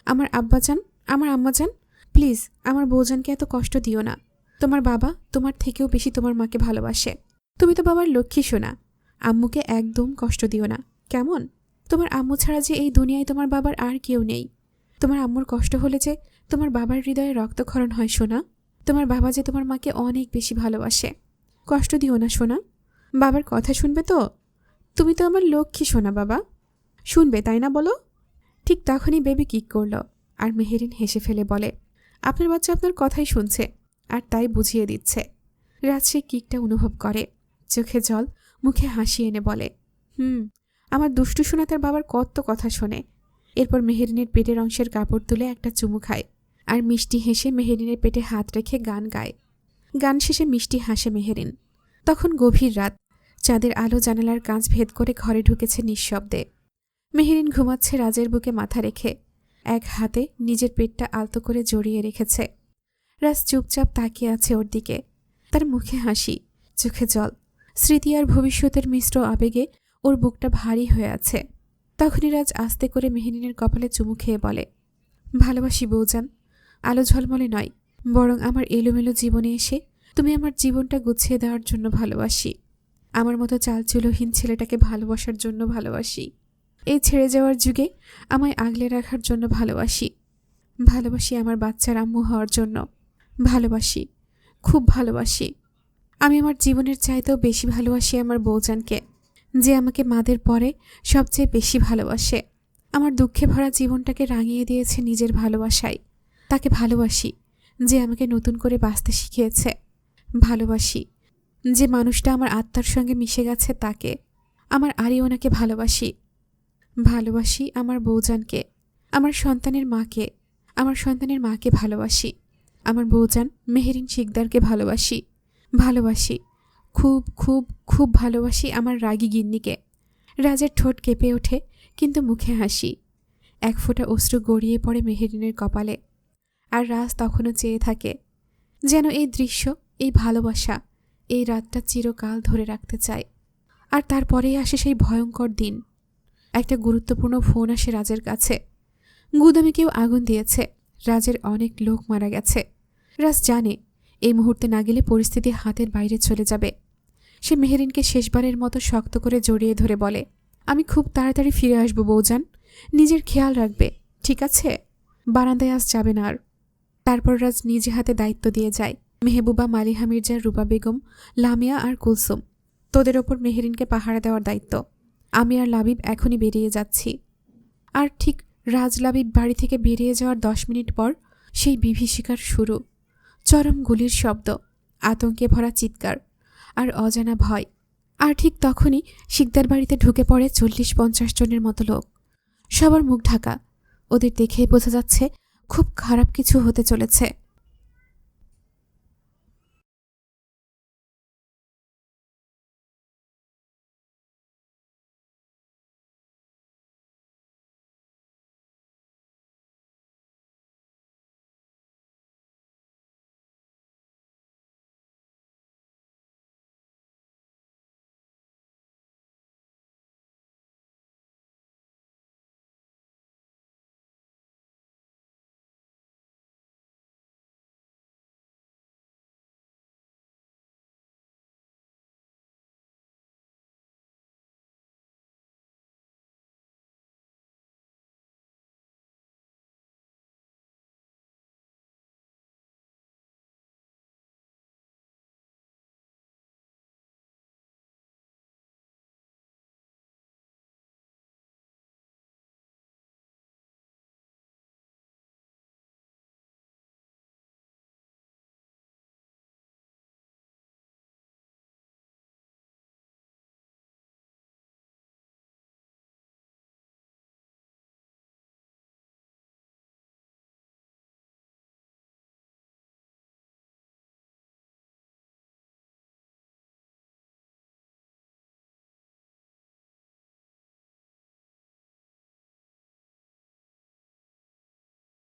আমার আব্বাজান, আমার আম্মাজান, প্লিজ আমার বৌজানকে এত কষ্ট দিও না। তোমার বাবা তোমার থেকেও বেশি তোমার মাকে ভালোবাসে। তুমি তো বাবার লক্ষ্মী সোনা, আম্মুকে একদম কষ্ট দিও না, কেমন? তোমার আম্মু ছাড়া যে এই দুনিয়ায় তোমার বাবার আর কেউ নেই। তোমার আম্মুর কষ্ট হলে যে তোমার বাবার হৃদয়ে রক্তক্ষরণ হয় সোনা। তোমার বাবা যে তোমার মাকে অনেক বেশি ভালোবাসে। কষ্ট দিও না সোনা, বাবার কথা শুনবে তো? তুমি তো আমার লক্ষ্মী সোনা বাবা, শুনবে তাই না বলো? ঠিক তখনই বেবি কিক করল, আর মেহেরিন হেসে ফেলে বলে, আপনার বাচ্চা আপনার কথাই শুনছে, আর তাই বুঝিয়ে দিচ্ছে। রাজ সেই কিকটা অনুভব করে, চোখে জল, মুখে হাসি এনে বলে, আমার দুষ্টু সোনা তার বাবার কত কথা শোনে। এরপর মেহেরিনের পেটের অংশের কাপড় তুলে একটা চুমু খায়, আর মিষ্টি হেসে মেহেরিনের পেটে হাত রেখে গান গায়। গান শেষে মিষ্টি হাসে মেহেরিন। তখন গভীর রাত, চাঁদের আলো জানালার কাঁচ ভেদ করে ঘরে ঢুকেছে নিঃশব্দে। মেহেরিন ঘুমাচ্ছে রাজের বুকে মাথা রেখে, এক হাতে নিজের পেটটা আলতো করে জড়িয়ে রেখেছে। রাজ চুপচাপ তাকিয়ে আছে ওর দিকে, তার মুখে হাসি, চোখে জল, স্মৃতি আর ভবিষ্যতের মিশ্র আবেগে ওর বুকটা ভারী হয়ে আছে। তখনই রাজ আস্তে করে মেহেরিনের কপালে চুমু খেয়ে বলে, ভালোবাসি বৌজান, আলো ঝলমলে নয়, বরং আমার এলোমেলো জীবনে এসে তুমি আমার জীবনটা গুছিয়ে দেওয়ার জন্য ভালোবাসি। আমার মতো চালচুলোহীন ছেলেটাকে ভালোবাসার জন্য ভালোবাসি। এই ছেড়ে যাওয়ার যুগে আমায় আগলে রাখার জন্য ভালোবাসি। ভালোবাসি আমার বাচ্চার আম্মু হওয়ার জন্য, ভালোবাসি, খুব ভালোবাসি। আমি আমার জীবনের চাইতেও বেশি ভালোবাসি আমার বৌজানকে, যে আমাকে মাদের পরে সবচেয়ে বেশি ভালোবাসে। আমার দুঃখে ভরা জীবনটাকে রাঙিয়ে দিয়েছে নিজের ভালোবাসায়। তাকে ভালোবাসি, যে আমাকে নতুন করে বাঁচতে শিখিয়েছে। ভালোবাসি, যে মানুষটা আমার আত্মার সঙ্গে মিশে গেছে তাকে। আমার আরিওনাকে ভালোবাসি। ভালোবাসি আমার বৌজানকে, আমার সন্তানের মাকে, আমার সন্তানের মাকে ভালোবাসি। আমার বৌজান মেহেরিন শিকদারকে ভালোবাসি। ভালোবাসি, খুব খুব খুব ভালোবাসি আমার রাগী গিন্নিকে। রাজের ঠোঁট কেঁপে ওঠে, কিন্তু মুখে হাসি। এক ফোঁটা অশ্রু গড়িয়ে পড়ে মেহেরিনের কপালে, আর রাজ তখনও চেয়ে থাকে, যেন এই দৃশ্য, এই ভালোবাসা, এই রাতটা চিরকাল ধরে রাখতে চায়। আর তারপরেই আসে সেই ভয়ঙ্কর দিন। একটা গুরুত্বপূর্ণ ফোন আসে রাজের কাছে। গুদামে কেউ আগুন দিয়েছে, রাজের অনেক লোক মারা গেছে। রাজ জানে এই মুহূর্তে না গেলে পরিস্থিতি হাতের বাইরে চলে যাবে। সে মেহেরিনকে শেষবারের মতো শক্ত করে জড়িয়ে ধরে বলে, আমি খুব তাড়াতাড়ি ফিরে আসবো বৌজান, নিজের খেয়াল রাখবে, ঠিক আছে? বারান্দায় আজ যাবে না আর। তারপর রাজ নিজে হাতে দায়িত্ব দিয়ে যায়, মেহবুবা, মালিহা মির্জা, রূপা বেগম, লামিয়া আর কুলসুম, তোদের ওপর মেহেরিনকে পাহারা দেওয়ার দায়িত্ব। আমি আর লাবিব এখনই বেরিয়ে যাচ্ছি। আর ঠিক রাজ লাবিব বাড়ি থেকে বেরিয়ে যাওয়ার 10 মিনিট পর সেই বিভীষিকার শুরু। চরম গুলির শব্দ, আতঙ্কে ভরা চিৎকার, আর অজানা ভয়। আর ঠিক তখনই শিকদার বাড়িতে ঢুকে পড়ে 40-50 জনের মতো লোক। সবার মুখ ঢাকা। ওদের দেখেই বোঝা যাচ্ছে খুব খারাপ কিছু হতে চলেছে।